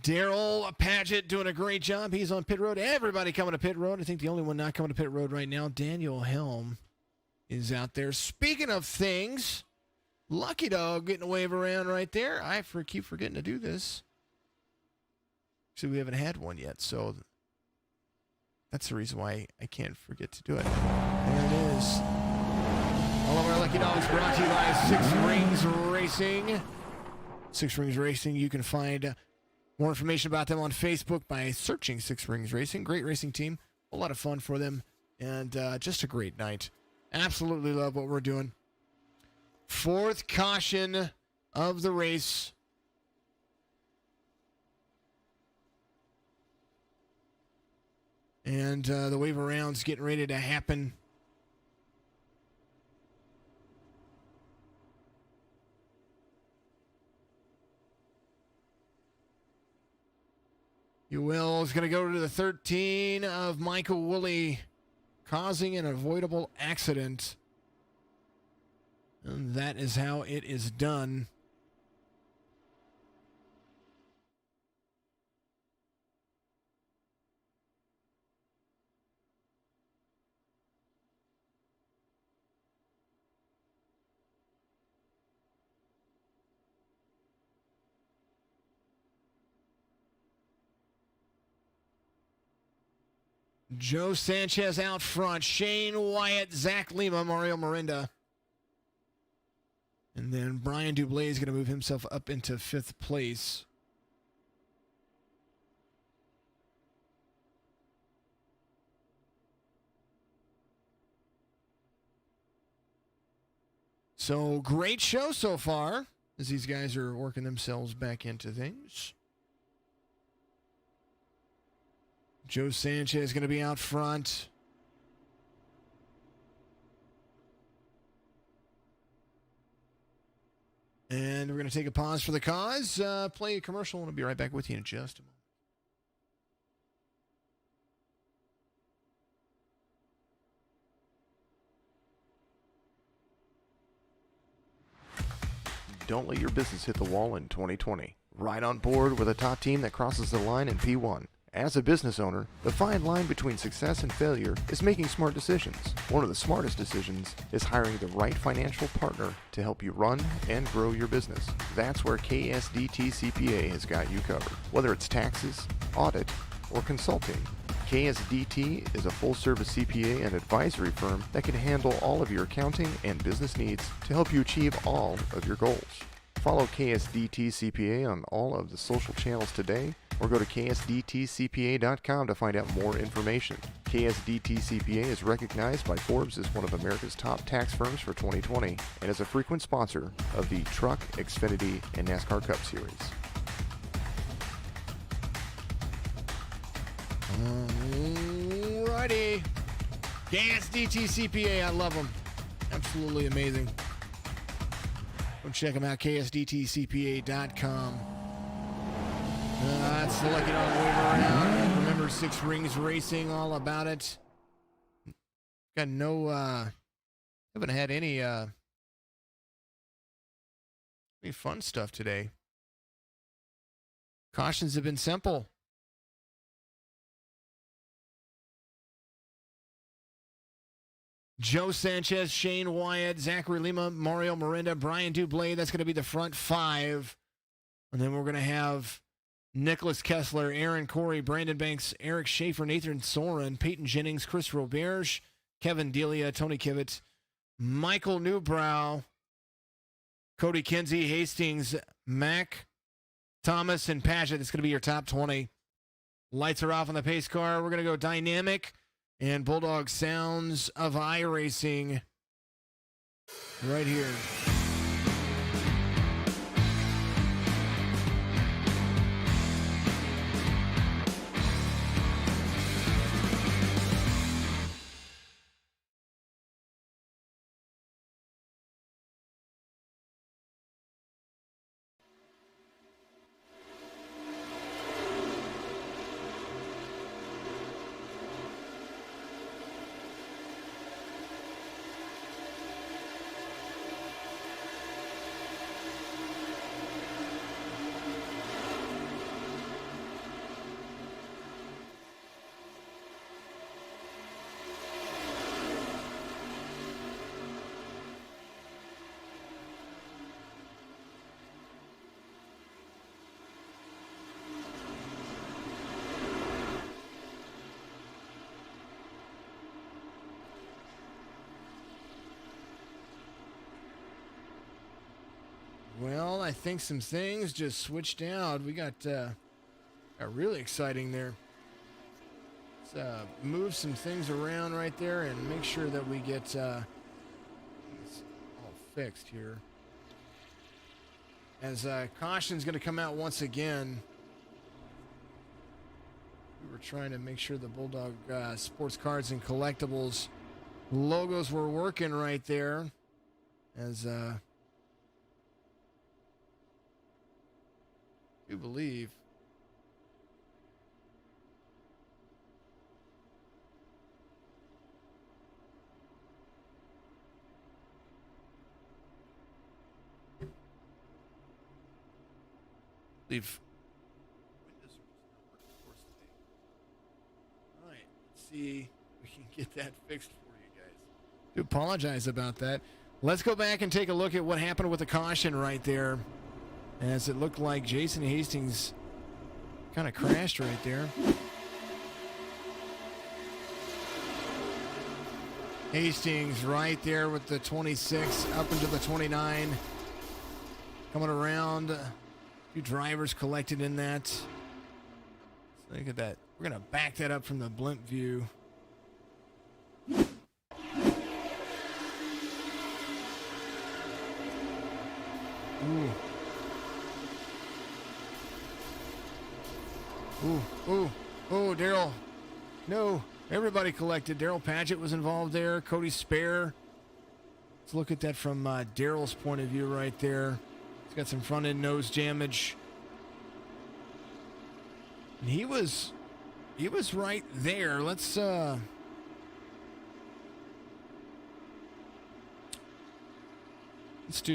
Speaker 1: Daryl Paget doing a great job. He's on pit road. Everybody coming to pit road. I think the only one not coming to pit road right now, Daniel Helm, is out there. Speaking of things, Lucky Dog getting a wave around right there. I keep forgetting to do this. See, we haven't had one yet, so that's the reason why I can't forget to do it. There it is. All of our Lucky Dogs brought to you by Six Rings Racing. Six Rings Racing, you can find more information about them on Facebook by searching Six Rings Racing. Great racing team. A lot of fun for them. And just a great night. Absolutely love what we're doing. Fourth caution of the race. And the wave around's getting ready to happen. Ewell is going to go to the 13 of Michael Woolley, causing an avoidable accident. And that is how it is done. Joe Sanchez out front. Shane Wyatt, Zach Lima, Mario Mirinda. And then Brian Dublé is going to move himself up into 5th place. So great show so far as these guys are working themselves back into things. Joe Sanchez is going to be out front. And we're going to take a pause for the cause. Play a commercial, and we'll be right back with you in just a moment.
Speaker 2: Don't let your business hit the wall in 2020. Ride on board with a top team that crosses the line in P1. As a business owner, the fine line between success and failure is making smart decisions. One of the smartest decisions is hiring the right financial partner to help you run and grow your business. That's where KSDT CPA has got you covered. Whether it's taxes, audit, or consulting, KSDT is a full-service CPA and advisory firm that can handle all of your accounting and business needs to help you achieve all of your goals. Follow KSDT CPA on all of the social channels today, or go to ksdtcpa.com to find out more information. KSDT CPA is recognized by Forbes as one of America's top tax firms for 2020 and is a frequent sponsor of the Truck, Xfinity, and NASCAR Cup Series.
Speaker 1: Alrighty. KSDT CPA, I love them. Absolutely amazing. Go check them out, ksdtcpa.com. That's the Lucky Dog wave around. Remember Six Rings Racing, all about it. Got no, haven't had any fun stuff today. Cautions have been simple. Joe Sanchez, Shane Wyatt, Zachary Lima, Mario Mirinda, Brian Dublé. That's going to be the front 5. And then we're going to have Nicholas Kessler, Aaron Corey, Brandon Banks, Eric Schaefer, Nathan Soren, Peyton Jennings, Chris Roberge, Kevin Delia, Tony Kivett, Michael Newbrow, Cody Kinsey, Hastings, Mac, Thomas, and Paget. That's going to be your top 20. Lights are off on the pace car. We're going to go dynamic and Bulldog Sounds of iRacing right here. Well, I think some things just switched out. We got really exciting there. Let's move some things around right there and make sure that we get this all fixed here. As caution's going to come out once again. We were trying to make sure the Bulldog Sports Cards and Collectibles logos were working right there. As I believe. Leave. Windows are just not working for us today. All right, let's see if we can get that fixed for you guys. Do apologize about that. Let's go back and take a look at what happened with the caution right there, as it looked like Jason Hastings kind of crashed right there. Hastings right there with the 26 up into the 29. Coming around. A few drivers collected in that. So look at that. We're going to back that up from the blimp view. Ooh. Oh, Daryl. No, everybody collected. Daryl Padgett was involved there. Cody Spare. Let's look at that from Daryl's point of view right there. He's got some front end nose damage. And he was right there. Let's do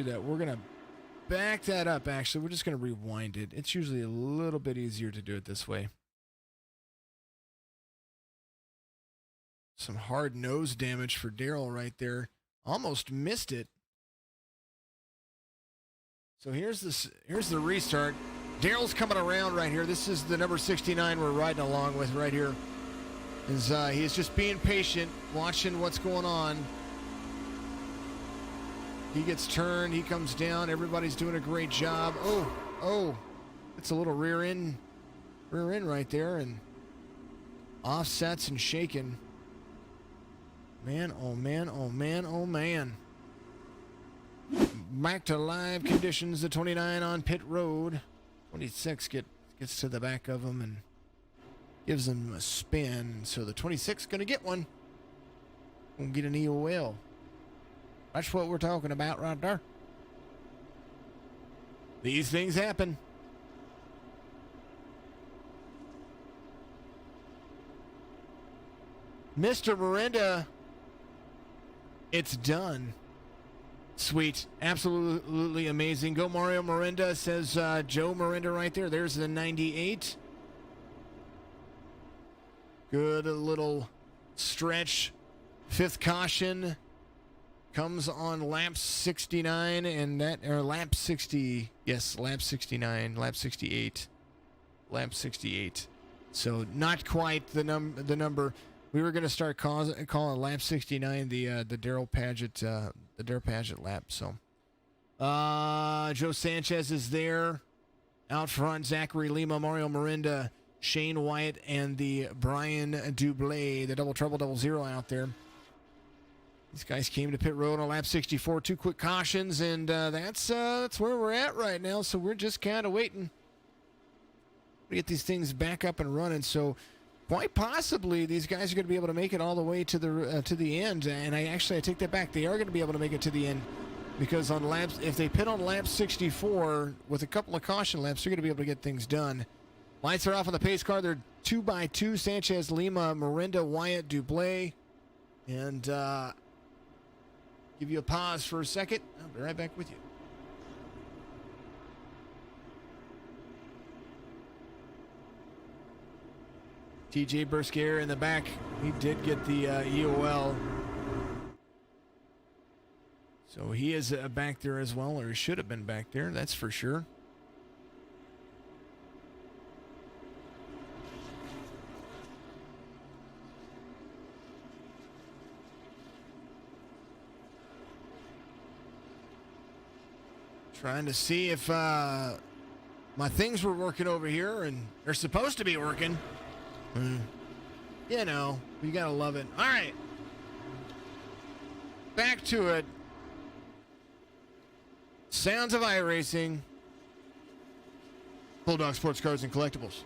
Speaker 1: that. We're gonna back that up. Actually, we're just gonna rewind it. It's usually a little bit easier to do it this way. Some hard nose damage for Daryl right there. Almost missed it. So here's the restart. Daryl's coming around right here. This is the number 69 we're riding along with right here. He's just being patient, watching what's going on. He gets turned. He comes down. Everybody's doing a great job. Oh, it's a little rear end right there, and offsets and shaking. Man, oh man, oh man, oh man. Back to live conditions. The 29 on pit road. 26 gets to the back of him and gives him a spin. So the 26 going to get one. Gonna get an EOL. That's what we're talking about right there. These things happen. Mr. Miranda, it's done. Sweet. Absolutely amazing. Go Mario Miranda, says Joe Miranda right there. There's the 98. Good little stretch. Fifth caution comes on lap 69 and that, or lap 60. Yes, lap 69, lap 68. Lap 68. So not quite the number. We were going to start calling lap 69 the Daryl Padgett lap. So Joe Sanchez is there. Out front, Zachary Lima, Mario Miranda, Shane Wyatt, and the Brian Dublé, the double trouble, double zero out there. These guys came to pit road on lap 64, 2 quick cautions, and that's where we're at right now. So we're just kind of waiting to get these things back up and running. So quite possibly these guys are going to be able to make it all the way to the end. And I take that back. They are going to be able to make it to the end, because on laps, if they pit on lap 64 with a couple of caution laps, they're going to be able to get things done. Lights are off on the pace car. They're 2x2. Sanchez, Lima, Miranda, Wyatt, Dublé, and give you a pause for a second. I'll be right back with you. TJ Burskier in the back. He did get the EOL. So he is back there as well, or he should have been back there, that's for sure. Trying to see if my things were working over here, and they're supposed to be working. You know, you gotta love it. All right. Back to it. Sounds of iRacing. Bulldog Sports Cards and Collectibles.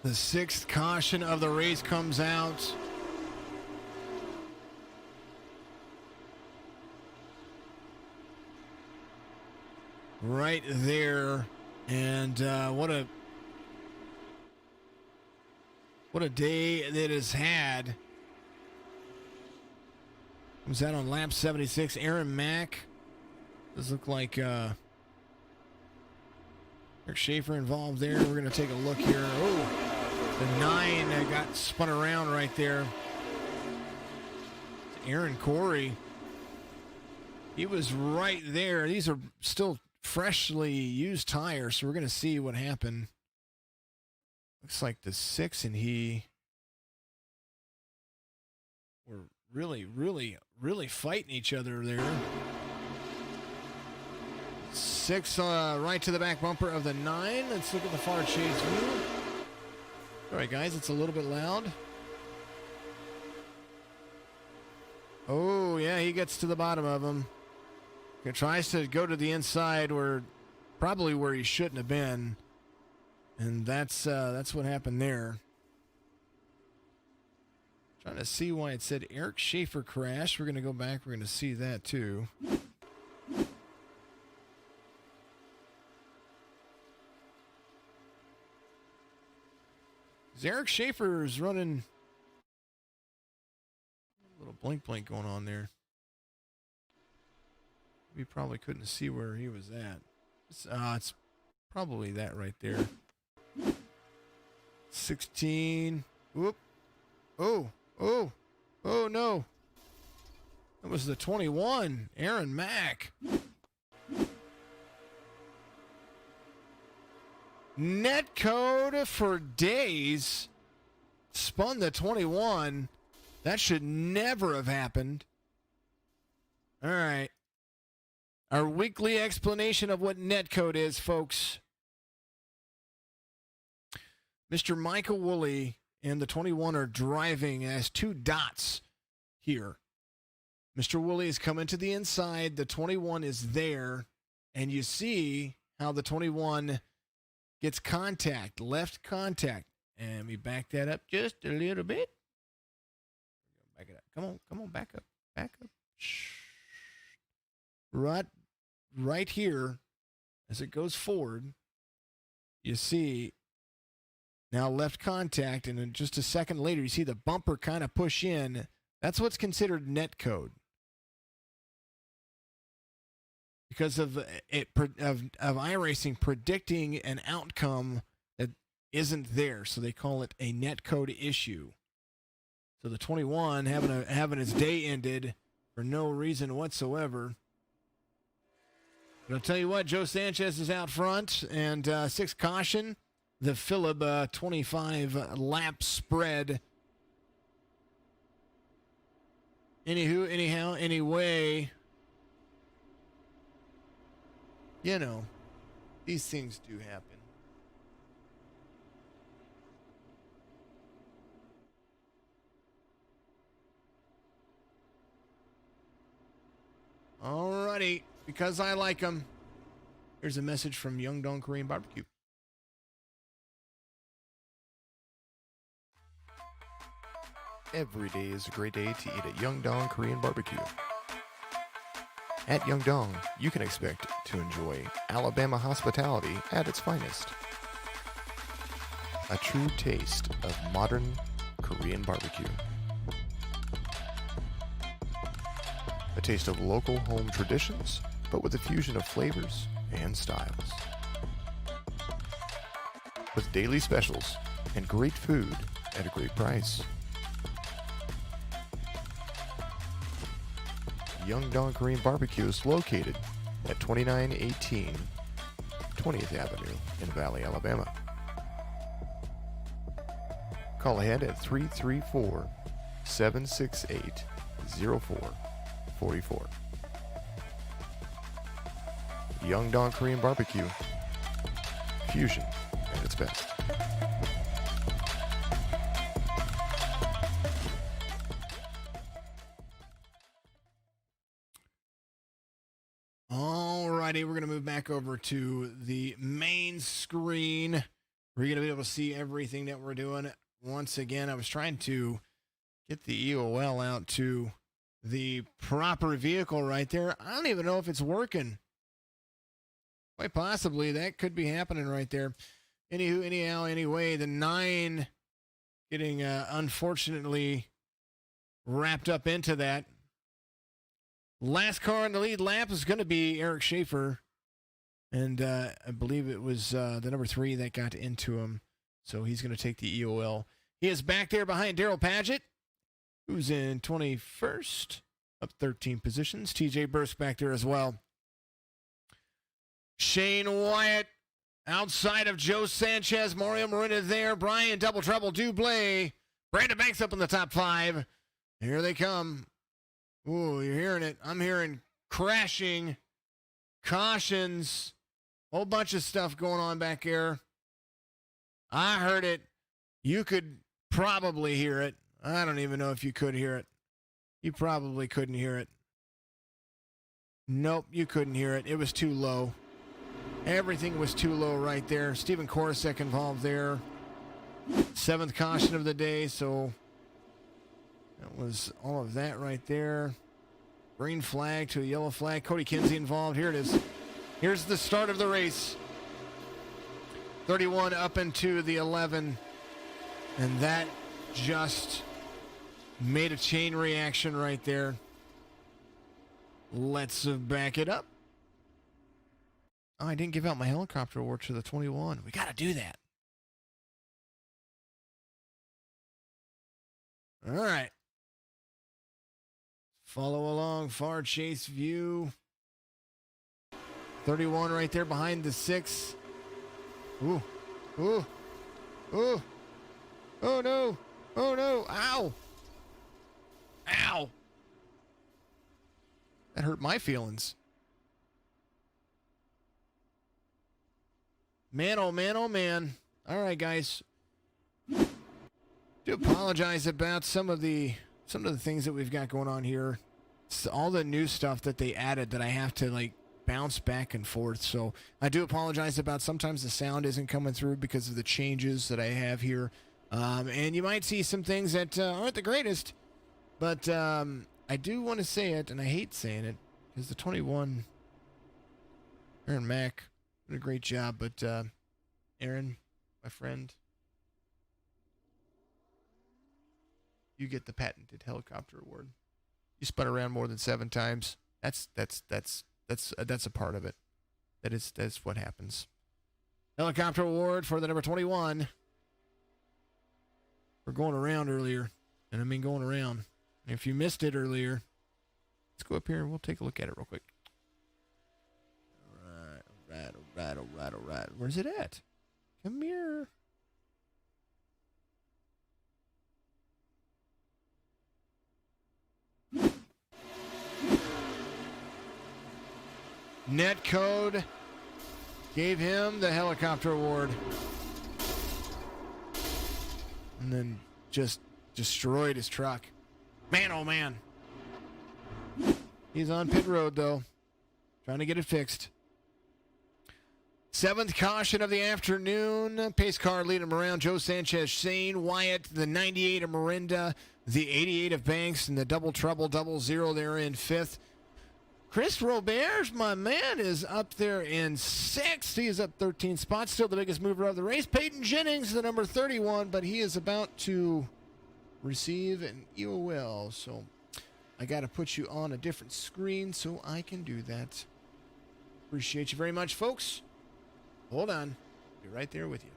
Speaker 1: The sixth caution of the race comes out. Right there. And what a day that has had. Was that on lap 76? Aaron Mack. Does look like Eric Schaefer involved there. We're going to take a look here. Oh, the 9 got spun around right there. Aaron Corey. He was right there. These are still freshly used tires, so we're going to see what happened. Looks like the 6 and he were really fighting each other there. 6 right to the back bumper of the 9. Let's look at the far chase view. All right, guys, it's a little bit loud. Oh, yeah, he gets to the bottom of him. He tries to go to the inside probably where he shouldn't have been. And that's what happened there. Trying to see why it said Eric Schaefer crash. We're going to go back. We're going to see that too. Eric Schaefer is running a little blink going on there. We probably couldn't see where he was at. It's probably that right there. 16. Whoop. Oh no. That was the 21, Aaron Mack. Net code for days. Spun the 21. That should never have happened. All right. Our weekly explanation of what net code is, folks. Mr. Michael Woolley and the 21 are driving as 2 dots here. Mr. Woolley is coming to the inside. The 21 is there. And you see how the 21 gets contact, left contact. And we back that up just a little bit. Back it up. Come on, back up. Shh. Right here, as it goes forward, you see now left contact, and then just a second later, you see the bumper kind of push in. That's what's considered net code. Because of iRacing predicting an outcome that isn't there, so they call it a net code issue. So the 21 having its day ended for no reason whatsoever. But I'll tell you what, Joe Sanchez is out front, and 6 caution, the Philip 25 lap spread. Anyway, you know, these things do happen. Alrighty, because I like them. Here's a message from Young Dong Korean Barbecue.
Speaker 2: Every day is a great day to eat at Young Dong Korean Barbecue. At Young Dong, you can expect to enjoy Alabama hospitality at its finest. A true taste of modern Korean barbecue. A taste of local home traditions, but with a fusion of flavors and styles. With daily specials and great food at a great price. Young Dong Korean Barbecue is located at 2918 20th Avenue in Valley, Alabama. Call ahead at 334-768-0444. Young Dong Korean Barbecue. Fusion at its best.
Speaker 1: Alrighty, we're going to move back over to the main screen. We're going to be able to see everything that we're doing. Once again, I was trying to get the EOL out to the proper vehicle right there. I don't even know if it's working. Quite possibly that could be happening right there. Anywho, anyhow, anyway, the 9 getting unfortunately wrapped up into that. Last car in the lead lap is going to be Eric Schaefer. And I believe it was the number 3 that got into him. So he's going to take the EOL. He is back there behind Daryl Padgett, who's in 21st, up 13 positions. TJ Burst back there as well. Shane Wyatt outside of Joe Sanchez. Mario Marina there. Brian Double Trouble Dublé. Brandon Banks up in the top 5. Here they come. Ooh, you're hearing it. I'm hearing crashing, cautions, whole bunch of stuff going on back there. I heard it. You could probably hear it. I don't even know if you could hear it. You probably couldn't hear it. Nope, you couldn't hear it. It was too low. Everything was too low right there. Steven Korosek involved there. 7th caution of the day, so that was all of that right there. Green flag to a yellow flag. Cody Kinsey involved. Here it is. Here's the start of the race. 31 up into the 11. And that just made a chain reaction right there. Let's back it up. Oh, I didn't give out my helicopter award to the 21. We got to do that. All right. Follow along, far chase view. 31 right there behind the 6. Ooh, ooh, ooh. Oh, no. Oh, no. Ow. Ow. That hurt my feelings. Man, oh, man, oh, man. All right, guys. Do apologize about some of the things that we've got going on here. It's all the new stuff that they added that I have to, like, bounce back and forth. So I do apologize about sometimes the sound isn't coming through because of the changes that I have here. And you might see some things that aren't the greatest. But I do want to say it, and I hate saying it, because the 21, Aaron Mack, did a great job. But Aaron, my friend, you get the patented helicopter award. You spun around more than 7 times. That's a part of it. That's what happens. Helicopter award for the number 21. We're going around earlier, and I mean going around. And if you missed it earlier, let's go up here and we'll take a look at it real quick. All right. Where's it at? Come here. Netcode gave him the helicopter award. And then just destroyed his truck. Man, oh man. He's on pit road, though. Trying to get it fixed. 7th caution of the afternoon. Pace car leading him around. Joe Sanchez, Shane Wyatt, the 98 of Mirinda, the 88 of Banks, and the double trouble, 00 there in 5th. Chris Robert, my man, is up there in 6th. He is up 13 spots. Still the biggest mover of the race. Peyton Jennings, the number 31, but he is about to receive an EOL. So I got to put you on a different screen so I can do that. Appreciate you very much, folks. Hold on. Be right there with you.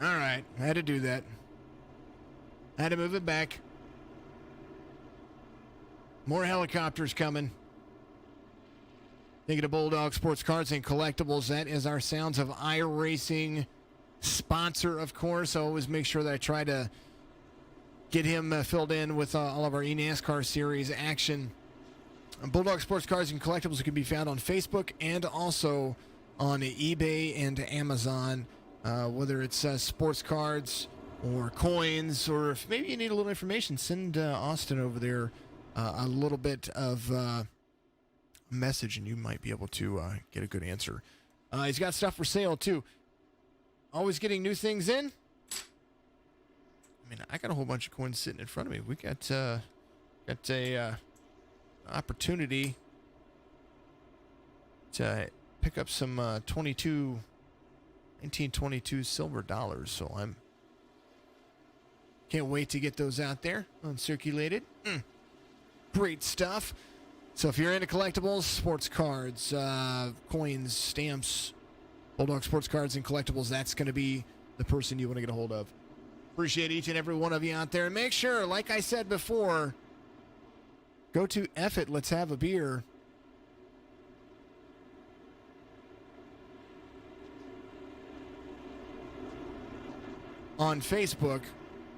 Speaker 1: All right, I had to do that. I had to move it back. More helicopters coming. Thinking of Bulldog Sports Cards and Collectibles. That is our Sounds of iRacing sponsor, of course. I always make sure that I try to get him filled in with all of our eNASCAR series action. Bulldog Sports Cars and Collectibles can be found on Facebook and also on eBay and Amazon. Whether it's sports cards or coins, or if maybe you need a little information, send Austin over there a little bit of message, and you might be able to get a good answer. He's got stuff for sale too. Always getting new things in. I mean, I got a whole bunch of coins sitting in front of me. We got a opportunity to pick up some 1922 silver dollars. So can't wait to get those out there uncirculated. Great stuff. So if you're into collectibles, sports cards, coins, stamps, Bulldog Sports Cards and Collectibles, that's going to be the person you want to get a hold of. Appreciate each and every one of you out there. And make sure, like I said before, go to F It, Let's Have a Beer. On Facebook,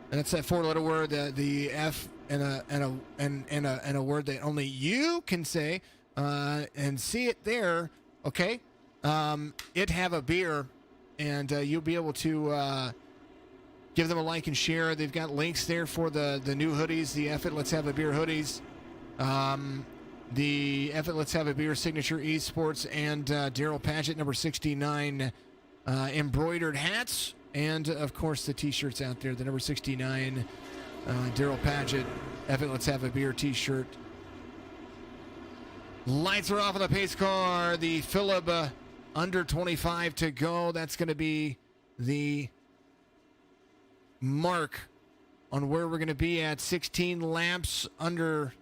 Speaker 1: and it's that four-letter word, the F and a word that only you can say, and see it there. Okay, it have a beer, and you'll be able to give them a like and share. They've got links there for the new hoodies, the F It Let's Have a Beer hoodies, the F It Let's Have a Beer signature esports, and Daryl Padgett number 69 embroidered hats. And, of course, the T-shirts out there, the number 69 Daryl Padgett, F It Let's Have a Beer T-shirt. Lights are off on the pace car. The Philip under 25 to go. That's going to be the mark on where we're going to be at 16 laps.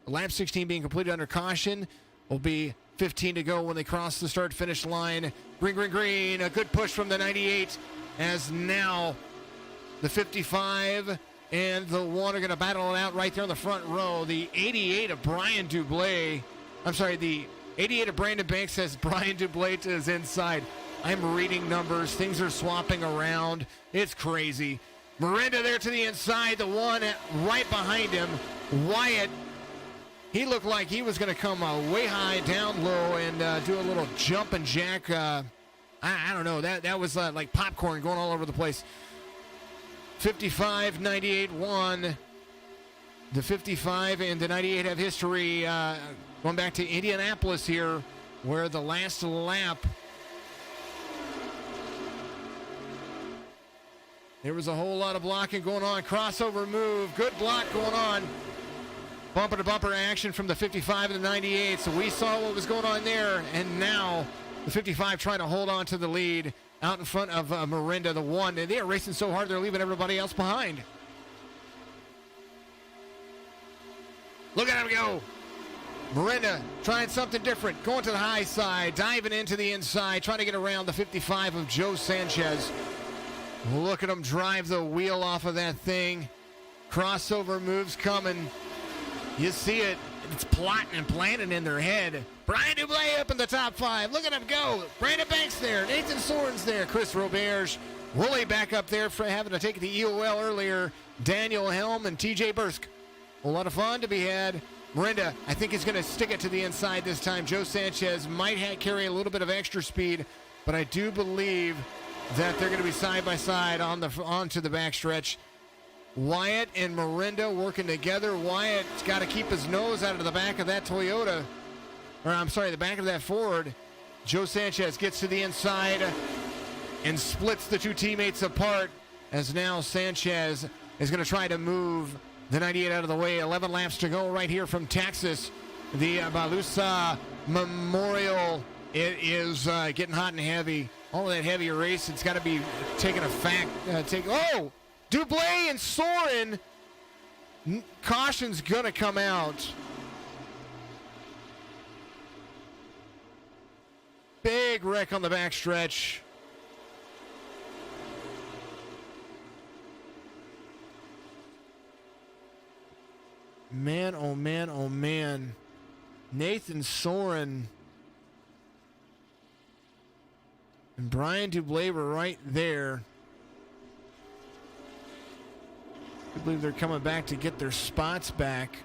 Speaker 1: Lap 16 being completed under caution. Will be 15 to go when they cross the start-finish line. Green, green, green. A good push from the 98. As now the 55 and the 1 are going to battle it out right there in the front row. The 88 of Brian Dublé. I'm sorry, the 88 of Brandon Banks says Brian Dublé is inside. I'm reading numbers. Things are swapping around. It's crazy. Miranda there to the inside. The 1 right behind him. Wyatt. He looked like he was going to come way high, down low, and do a little jump and jack. I don't know. That was like popcorn going all over the place. 55, 98, 1. The 55 and the 98 have history going back to Indianapolis here, where the last lap, there was a whole lot of blocking going on. Crossover move. Good block going on. Bumper-to-bumper action from the 55 and the 98. So we saw what was going on there, and now the 55 trying to hold on to the lead out in front of Miranda, the 1. And they are racing so hard they're leaving everybody else behind. Look at him go. Miranda trying something different, going to the high side, diving into the inside, trying to get around the 55 of Joe Sanchez. Look at him drive the wheel off of that thing. Crossover moves coming. You see it. It's plotting and planning in their head. Brian Dublé up in the top 5. Look at him go. Brandon Banks there. Nathan Soren's there. Chris Roberge. Woolley back up there for having to take the EOL earlier. Daniel Helm and TJ Bursk. A lot of fun to be had. Miranda, I think, is going to stick it to the inside this time. Joe Sanchez might carry a little bit of extra speed, but I do believe that they're going to be side by side onto the backstretch. Wyatt and Miranda working together. Wyatt's got to keep his nose out of the back of that Toyota. Or I'm sorry, the back of that Ford. Joe Sanchez gets to the inside and splits the two teammates apart, as now Sanchez is going to try to move the 98 out of the way. 11 laps to go right here from Texas. The Balluzzo Memorial. It is getting hot and heavy. All of that heavy race, it's got to be taking a fact. Dublé and Soren. Caution's going to come out. Big wreck on the backstretch. Man, oh man, oh man. Nathan Soren and Brian Dublé were right there. I believe they're coming back to get their spots back.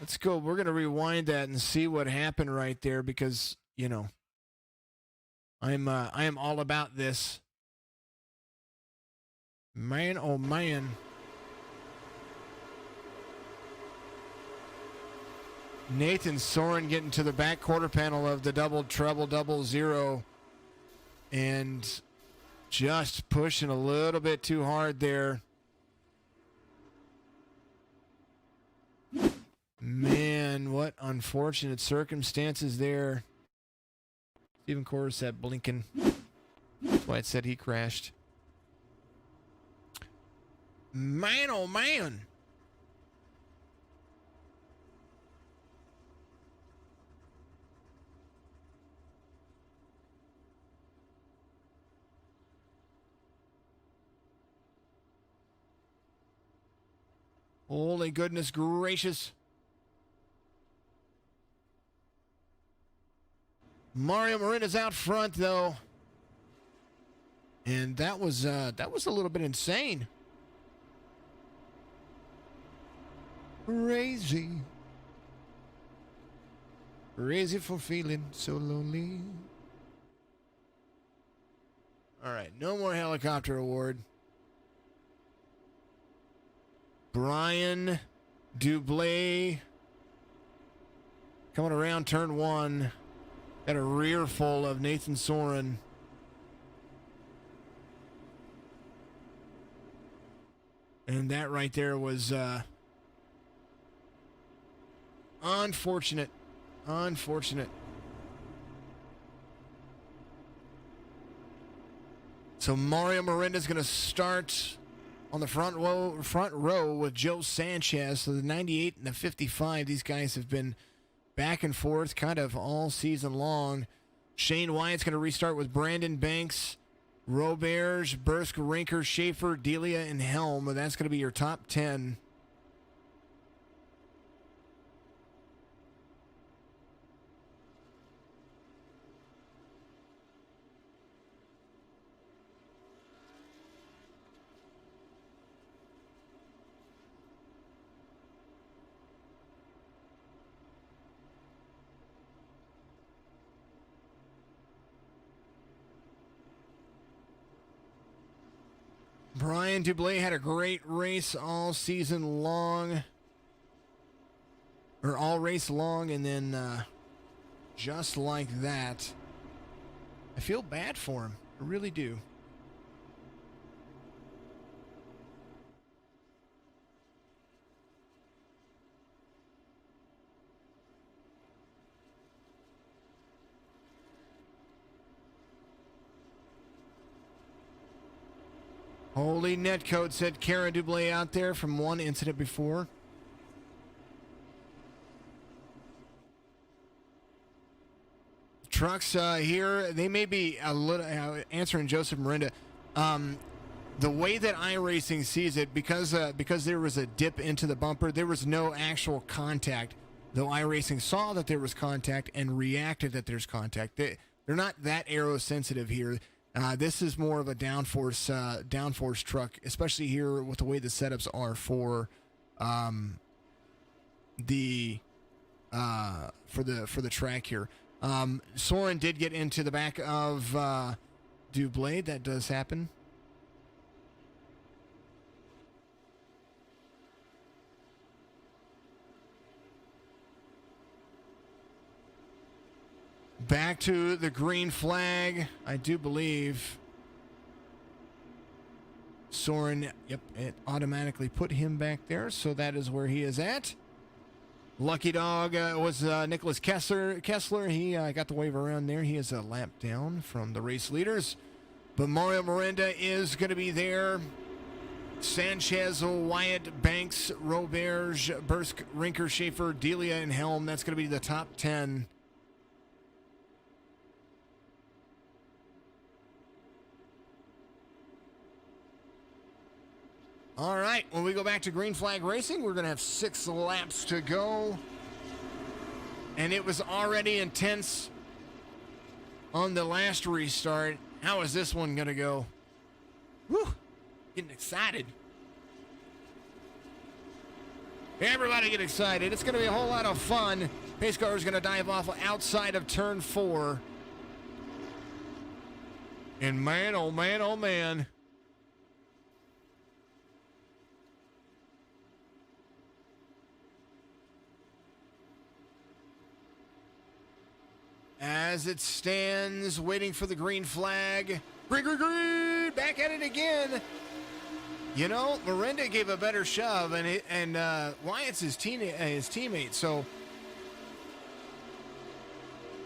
Speaker 1: Let's go. We're going to rewind that and see what happened right there because, you know, I am all about this. Man, oh man. Nathan Soren getting to the back quarter panel of the double treble double zero and just pushing a little bit too hard there. Man, what unfortunate circumstances there. Stephen Corr said blinking. That's why it said he crashed. Man, oh man. Holy goodness gracious. Mario Marina's out front though. And that was a little bit insane. Crazy. Crazy for feeling so lonely. All right, no more helicopter award. Brian Dublé coming around turn one. Got a rear full of Nathan Soren. And that right there was unfortunate. Unfortunate. So Mario Miranda's going to start on the front row with Joe Sanchez. So the 98 and the 55, these guys have been back and forth kind of all season long. Shane Wyatt's going to restart with Brandon Banks, Roberge, Bursk, Rinker, Schaefer, Delia, and Helm. That's going to be your top 10. Brian Dublé had a great race all season long, or all race long, and then just like that, I feel bad for him. I really do. Holy netcode, said Kara Dublé out there from one incident before. Trucks here, they may be a little answering Joseph Miranda. The way that iRacing sees it, because there was a dip into the bumper, there was no actual contact. Though iRacing saw that there was contact and reacted that there's contact. They're not that aero sensitive here. This is more of a downforce truck, especially here with the way the setups are for the track here. Soren did get into the back of Dublé. That does happen. Back to the green flag, I do believe. Soren, yep, it automatically put him back there, so that is where he is at. Lucky dog was Nicholas Kessler. He got the wave around there. He is a lap down from the race leaders. But Mario Miranda is going to be there. Sanchez, Wyatt, Banks, Roberge, Bursk, Rinker, Schaefer, Delia, and Helm. That's going to be the top 10. All right, when we go back to green flag racing, we're going to have 6 laps to go. And it was already intense on the last restart. How is this one going to go? Whew, getting excited. Everybody get excited. It's going to be a whole lot of fun. Pace car is going to dive off outside of turn 4. And man, oh man, oh man. As it stands, waiting for the green flag. Green, green, green! Back at it again. You know, Miranda gave a better shove, and Wyatt's his teammate. So,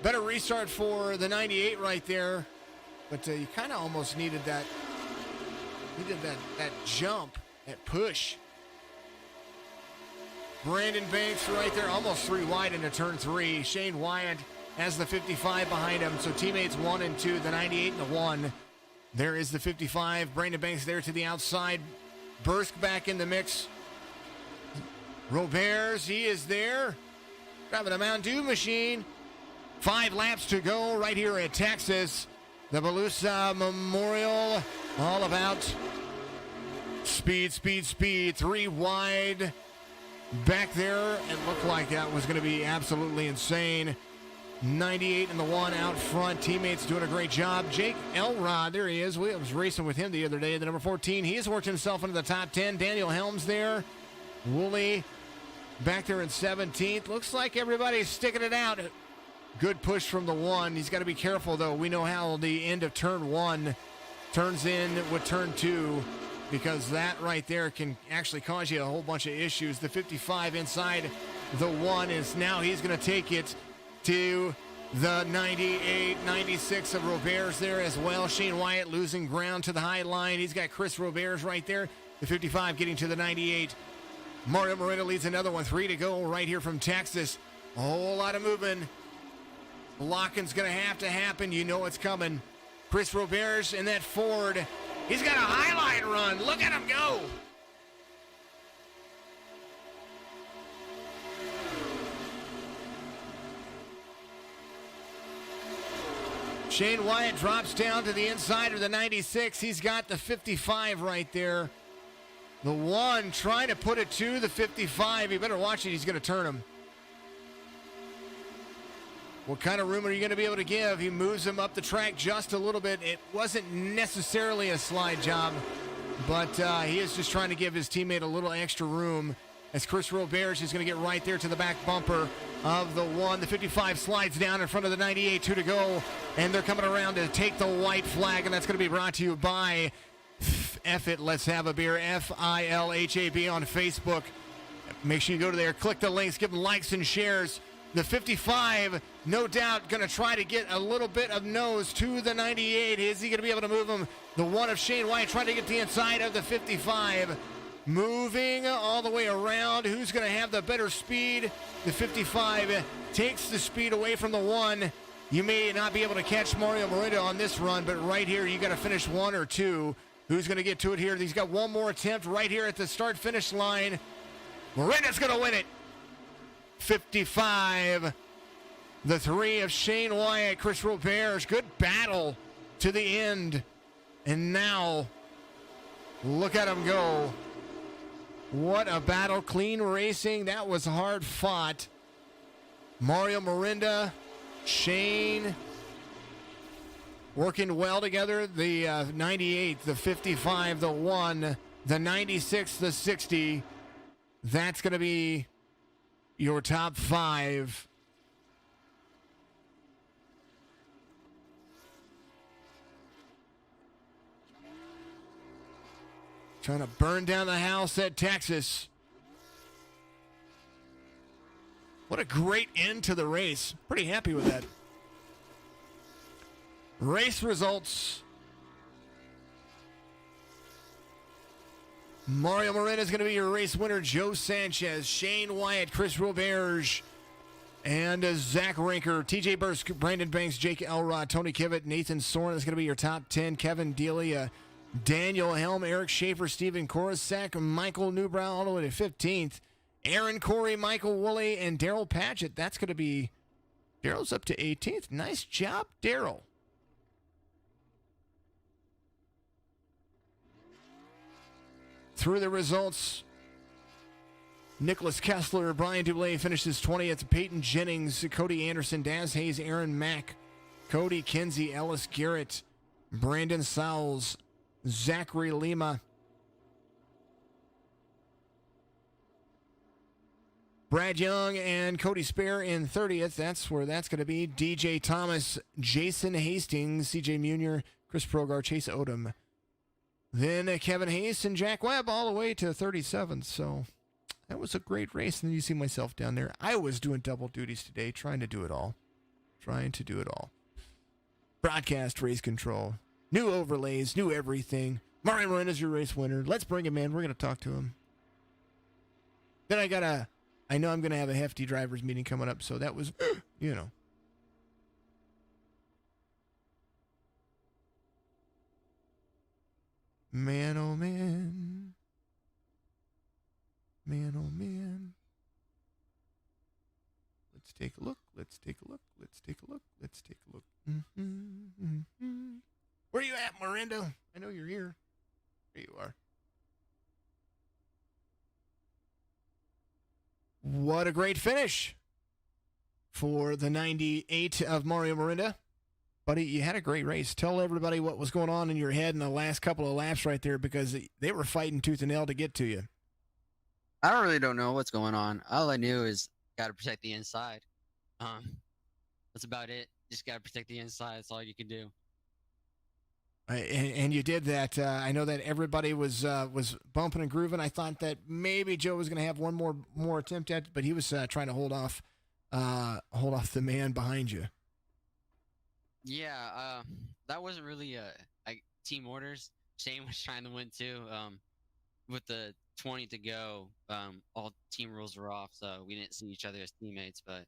Speaker 1: better restart for the 98 right there. But you kind of almost needed that. Needed that jump, that push. Brandon Banks right there, almost 3 wide into turn 3. Shane Wyatt has the 55 behind him. So teammates 1 and 2, the 98 and the 1. There is the 55. Brandon Banks there to the outside. Bursk back in the mix. Roberts, he is there. Driving a Mountain Dew machine. 5 laps to go right here at Texas. The Balluzzo Memorial. All about speed, speed, speed. 3 wide. Back there. It looked like that was going to be absolutely insane. 98 and the 1 out front. Teammates doing a great job. Jake Elrod, there he is. We was racing with him the other day. The number 14, he has worked himself into the top 10. Daniel Helms there. Woolley back there in 17th. Looks like everybody's sticking it out. Good push from the 1. He's got to be careful, though. We know how the end of turn 1 turns in with turn 2, because that right there can actually cause you a whole bunch of issues. The 55 inside the 1 is now he's going to take it to the 98, 96 of Roberts there as well. Shane Wyatt losing ground to the high line. He's got Chris Roberts right there. The 55 getting to the 98. Mario Moreno leads another one. 3 to go right here from Texas. A whole lot of moving. Locking's going to happen. You know it's coming. Chris Roberts in that Ford. He's got a highline run. Look at him go. Shane Wyatt drops down to the inside of the 96. He's got the 55 right there. The 1 trying to put it to the 55. You better watch it. He's going to turn him. What kind of room are you going to be able to give? He moves him up the track just a little bit. It wasn't necessarily a slide job, but he is just trying to give his teammate a little extra room, as Chris Roberts is going to get right there to the back bumper of the 1. The 55 slides down in front of the 98, 2 to go, and they're coming around to take the white flag, and that's going to be brought to you by F It, Let's Have a Beer, FILHAB on Facebook. Make sure you go to there, click the links, give them likes and shares. The 55, no doubt, going to try to get a little bit of nose to the 98. Is he going to be able to move him? The 1 of Shane Wyatt trying to get the inside of the 55. Moving all the way around. Who's going to have the better speed? The 55 takes the speed away from the 1. You may not be able to catch Mario Morita on this run, but right here you got to finish 1 or 2. Who's going to get to it here? He's got one more attempt right here at the start-finish line. Morita's going to win it. 55. The 3 of Shane Wyatt, Chris Roberts. Good battle to the end. And now, look at him go. What a battle. Clean racing. That was hard fought. Mario Morinda, Shane, working well together. The 98, the 55, the 1, the 96, the 60. That's going to be your top 5. Trying to burn down the house at Texas. What a great end to the race. Pretty happy with that. Race results. Mario Moreno is going to be your race winner. Joe Sanchez, Shane Wyatt, Chris Roberts, and Zach Rinker. TJ Bursk, Brandon Banks, Jake Elrod, Tony Kivett, Nathan Soren is going to be your top 10. Kevin Delia, Daniel Helm, Eric Schaefer, Stephen Korosek, Michael Newbrow all the way to 15th. Aaron Corey, Michael Woolley, and Daryl Patchett. That's going to be... Daryl's up to 18th. Nice job, Daryl. Through the results, Nicholas Kessler, Brian Dublé finishes 20th. Peyton Jennings, Cody Anderson, Daz Hayes, Aaron Mack, Cody Kinsey, Ellis Garrett, Brandon Sowles, Zachary Lima, Brad Young, and Cody Spare in 30th. That's where that's going to be. DJ Thomas, Jason Hastings, CJ Munier, Chris Progar, Chase Odom. Then Kevin Hayes and Jack Webb all the way to 37th. So that was a great race. And then you see myself down there. I was doing double duties today, trying to do it all. Broadcast, race control, new overlays, new everything. Mario Morena's your race winner. Let's bring him in. We're going to talk to him. Then I know I'm going to have a hefty drivers meeting coming up. So that was, Man, oh man. Man, oh man. Let's take a look. Where you at, Miranda? I know you're here. There you are. What a great finish for the 98 of Mario Miranda. Buddy, you had a great race. Tell everybody what was going on in your head in the last couple of laps right there, because they were fighting tooth and nail to get to you.
Speaker 3: I really don't know what's going on. All I knew is got to protect the inside. That's about it. Just got to protect the inside. That's all you can do.
Speaker 1: And you did that. I know that everybody was bumping and grooving. I thought that maybe Joe was going to have one more attempt at it, but he was trying to hold off the man behind you.
Speaker 3: Yeah, that wasn't really like team orders. Shane was trying to win too. With the 20 to go, all team rules were off, so we didn't see each other as teammates. But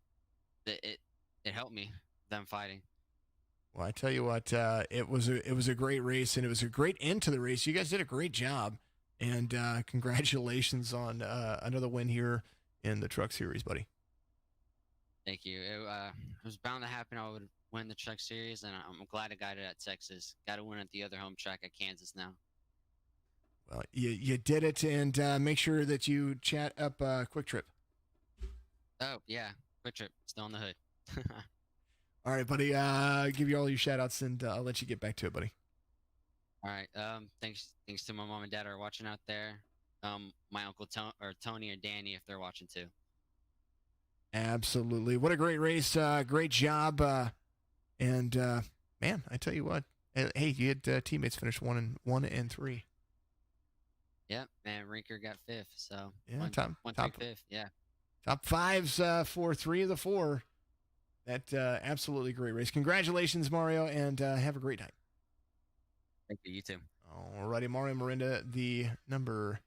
Speaker 3: it helped me, them fighting.
Speaker 1: Well, I tell you what, it was a great race, and it was a great end to the race. You guys did a great job, and congratulations on another win here in the Truck Series, buddy.
Speaker 3: Thank you. It was bound to happen. I would win the Truck Series, and I'm glad I got it at Texas. Got to win at the other home track at Kansas now.
Speaker 1: Well, you did it, and make sure that you chat up Quick Trip. Oh,
Speaker 3: yeah. Quick Trip. Still on the hood.
Speaker 1: All right, buddy. Give you all your shout-outs, and I'll let you get back to it, buddy.
Speaker 3: All right. Thanks to my mom and dad who are watching out there. My uncle Tony or Danny if they're watching too.
Speaker 1: Absolutely. What a great race. Great job. And man, I tell you what. Hey, you had teammates finish 1 and 3.
Speaker 3: Yep, and Rinker got 5th. So
Speaker 1: yeah,
Speaker 3: top 5th. Yeah.
Speaker 1: Top 5s for 3 of the 4. That absolutely great race. Congratulations, Mario, and have a great night.
Speaker 3: Thank you. You too.
Speaker 1: All righty, Mario Miranda, the number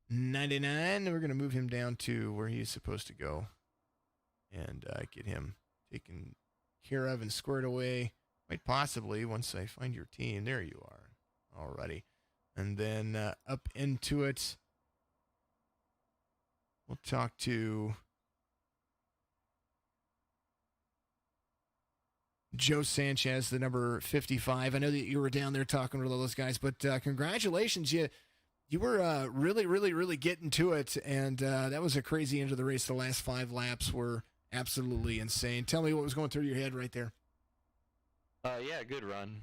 Speaker 1: 99. We're going to move him down to where he's supposed to go and get him taken care of and squared away, quite possibly, once I find your team. There you are. All righty. And then up into it, we'll talk to Joe Sanchez, the number 55. I know that you were down there talking with all those guys, but congratulations. You were really, really, really getting to it, and that was a crazy end of the race. The last 5 laps were absolutely insane. Tell me what was going through your head right there.
Speaker 4: Yeah, good run.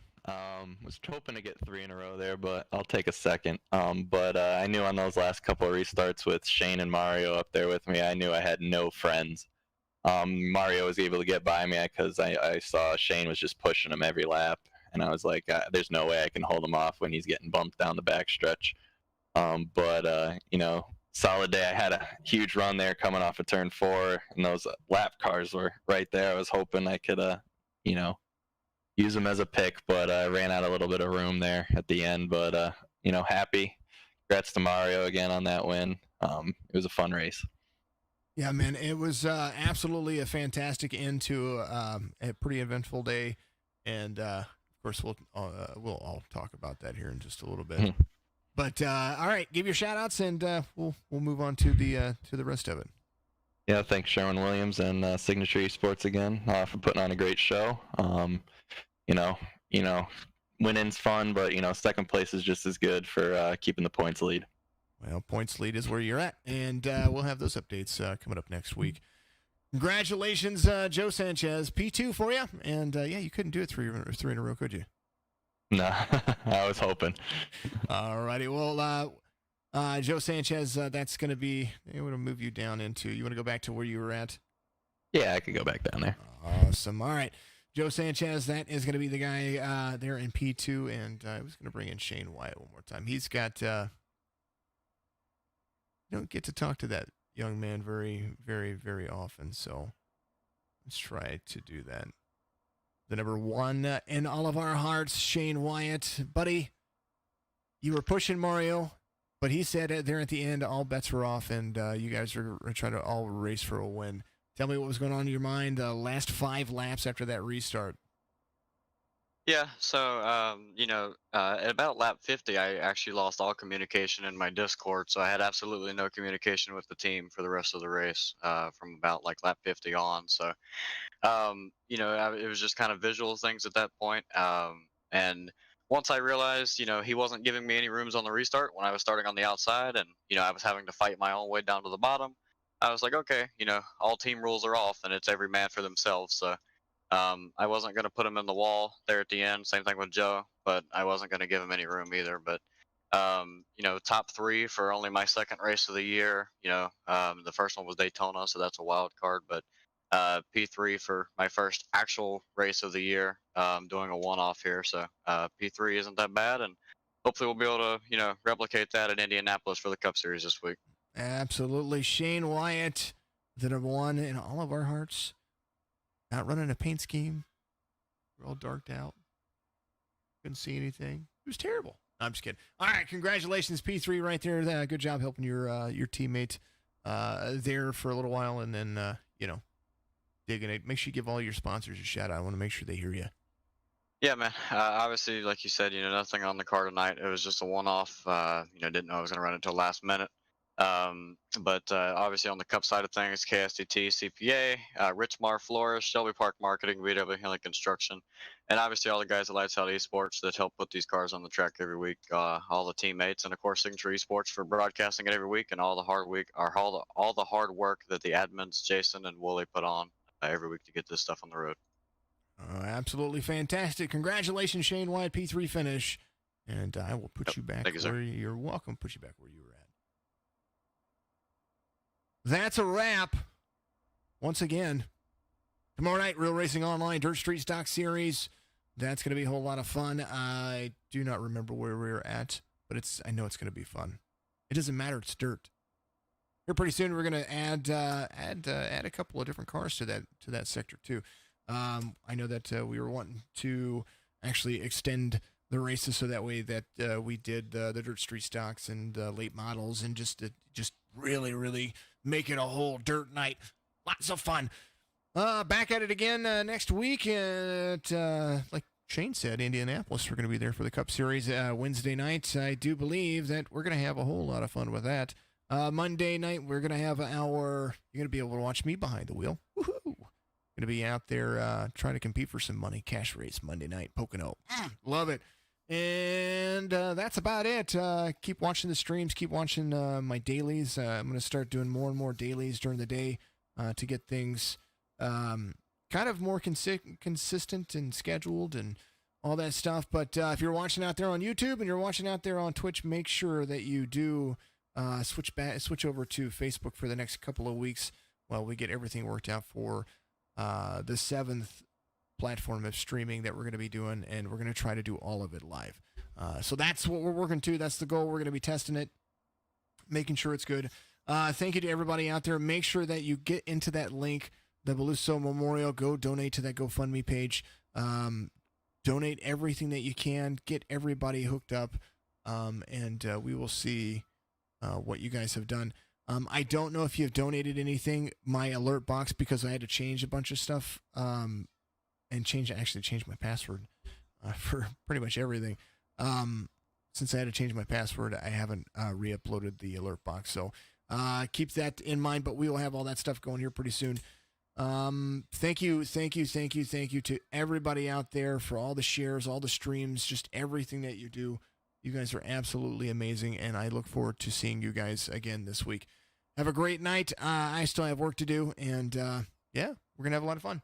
Speaker 4: Was hoping to get 3 in a row there, but I'll take a second. But I knew on those last couple of restarts with Shane and Mario up there with me, I knew I had no friends. Mario was able to get by me because I saw Shane was just pushing him every lap, and I was like, there's no way I can hold him off when he's getting bumped down the backstretch. But solid day. I had a huge run there coming off of turn 4, and those lap cars were right there. I was hoping I could, use them as a pick, but I ran out a little bit of room there at the end. But, happy. Congrats to Mario again on that win. It was a fun race.
Speaker 1: Yeah, man, it was absolutely a fantastic end to a pretty eventful day, and of course we'll all talk about that here in just a little bit. But all right, give your shout outs, and we'll move on to the rest of it.
Speaker 4: Yeah, thanks Sherwin Williams and Signature Esports again for putting on a great show. Winning's fun, but second place is just as good for keeping the points lead.
Speaker 1: Well, points lead is where you're at, and we'll have those updates coming up next week. Congratulations, Joe Sanchez. P2 for you, and you couldn't do it three in a row, could you?
Speaker 4: No, I was hoping.
Speaker 1: All righty. Well, Joe Sanchez, that's going to be, I'm going to move you down into, you want to go back to where you were at?
Speaker 4: Yeah, I could go back down there.
Speaker 1: Awesome. All right. Joe Sanchez, that is going to be the guy there in P2, and I was going to bring in Shane Wyatt one more time. He's got, you don't get to talk to that young man very, very, very often, so let's try to do that. The number one in all of our hearts, Shane Wyatt. Buddy, you were pushing Mario, but he said there at the end, all bets were off, and you guys are trying to all race for a win. Tell me what was going on in your mind last 5 laps after that restart.
Speaker 5: Yeah, so at about lap 50, I actually lost all communication in my Discord, so I had absolutely no communication with the team for the rest of the race from about like lap 50 on. So, it was just kind of visual things at that point. And once I realized, he wasn't giving me any rooms on the restart when I was starting on the outside, and I was having to fight my own way down to the bottom. I was like, okay, all team rules are off, and it's every man for themselves. So. I wasn't going to put him in the wall there at the end. Same thing with Joe, but I wasn't going to give him any room either. But, top 3 for only my second race of the year. The first one was Daytona, so that's a wild card. But P3 for my first actual race of the year, doing a one-off here. So P3 isn't that bad, and hopefully we'll be able to, replicate that at Indianapolis for the Cup Series this week.
Speaker 1: Absolutely. Shane Wyatt, the number one in all of our hearts. Not running a paint scheme. We're all darked out. Couldn't see anything. It was terrible. No, I'm just kidding. All right, congratulations, P3, right there. Good job helping your teammate there for a little while, and then digging it. Make sure you give all your sponsors a shout out. I want to make sure they hear you.
Speaker 5: Yeah, man. Obviously, like you said, nothing on the car tonight. It was just a one-off. Didn't know I was going to run it until last minute. But obviously on the Cup side of things, KSTT, CPA, Richmar Flores, Shelby Park Marketing, VW Henley Construction, and obviously all the guys at Lights Out Esports that help put these cars on the track every week, all the teammates, and of course Signature Esports for broadcasting it every week, and all the hard work that the admins, Jason and Wooly, put on every week to get this stuff on the road.
Speaker 1: Absolutely fantastic. Congratulations, Shane Wyatt, P3 finish. And I will put you back where you're welcome. Put you back where you were at. That's a wrap. Once again, tomorrow night, Real Racing Online Dirt Street Stock Series. That's going to be a whole lot of fun. I do not remember where we were at, but I know it's going to be fun. It doesn't matter. It's dirt. Here pretty soon, we're going to add a couple of different cars to that sector too. I know that we were wanting to actually extend the races so that way that we did the Dirt Street Stocks and late models and just really, really make it a whole dirt night. Lots of fun. Back at it again next week at, like Shane said, Indianapolis. We're going to be there for the Cup Series Wednesday night. I do believe that we're going to have a whole lot of fun with that. Monday night, we're going to have you're going to be able to watch me behind the wheel. Woohoo! Going to be out there trying to compete for some money. Cash race Monday night, Pocono. Love it. And that's about it. Keep watching the streams. Keep watching my dailies. I'm going to start doing more and more dailies during the day to get things kind of more consistent and scheduled and all that stuff. But if you're watching out there on YouTube and you're watching out there on Twitch, make sure that you do switch over to Facebook for the next couple of weeks while we get everything worked out for the 7th platform of streaming that we're going to be doing, and we're going to try to do all of it live. So that's what we're working to. That's the goal. We're going to be testing it, making sure it's good. Thank you to everybody out there. Make sure that you get into that link, the Balluzzo Memorial. Go donate to that GoFundMe page. Donate everything that you can. Get everybody hooked up, and we will see what you guys have done. I don't know if you've donated anything, my alert box, because I had to change a bunch of stuff and change my password for pretty much everything. Since I had to change my password, I haven't re-uploaded the alert box. So keep that in mind, but we will have all that stuff going here pretty soon. Thank you to everybody out there for all the shares, all the streams, just everything that you do. You guys are absolutely amazing, and I look forward to seeing you guys again this week. Have a great night. I still have work to do, and yeah, we're going to have a lot of fun.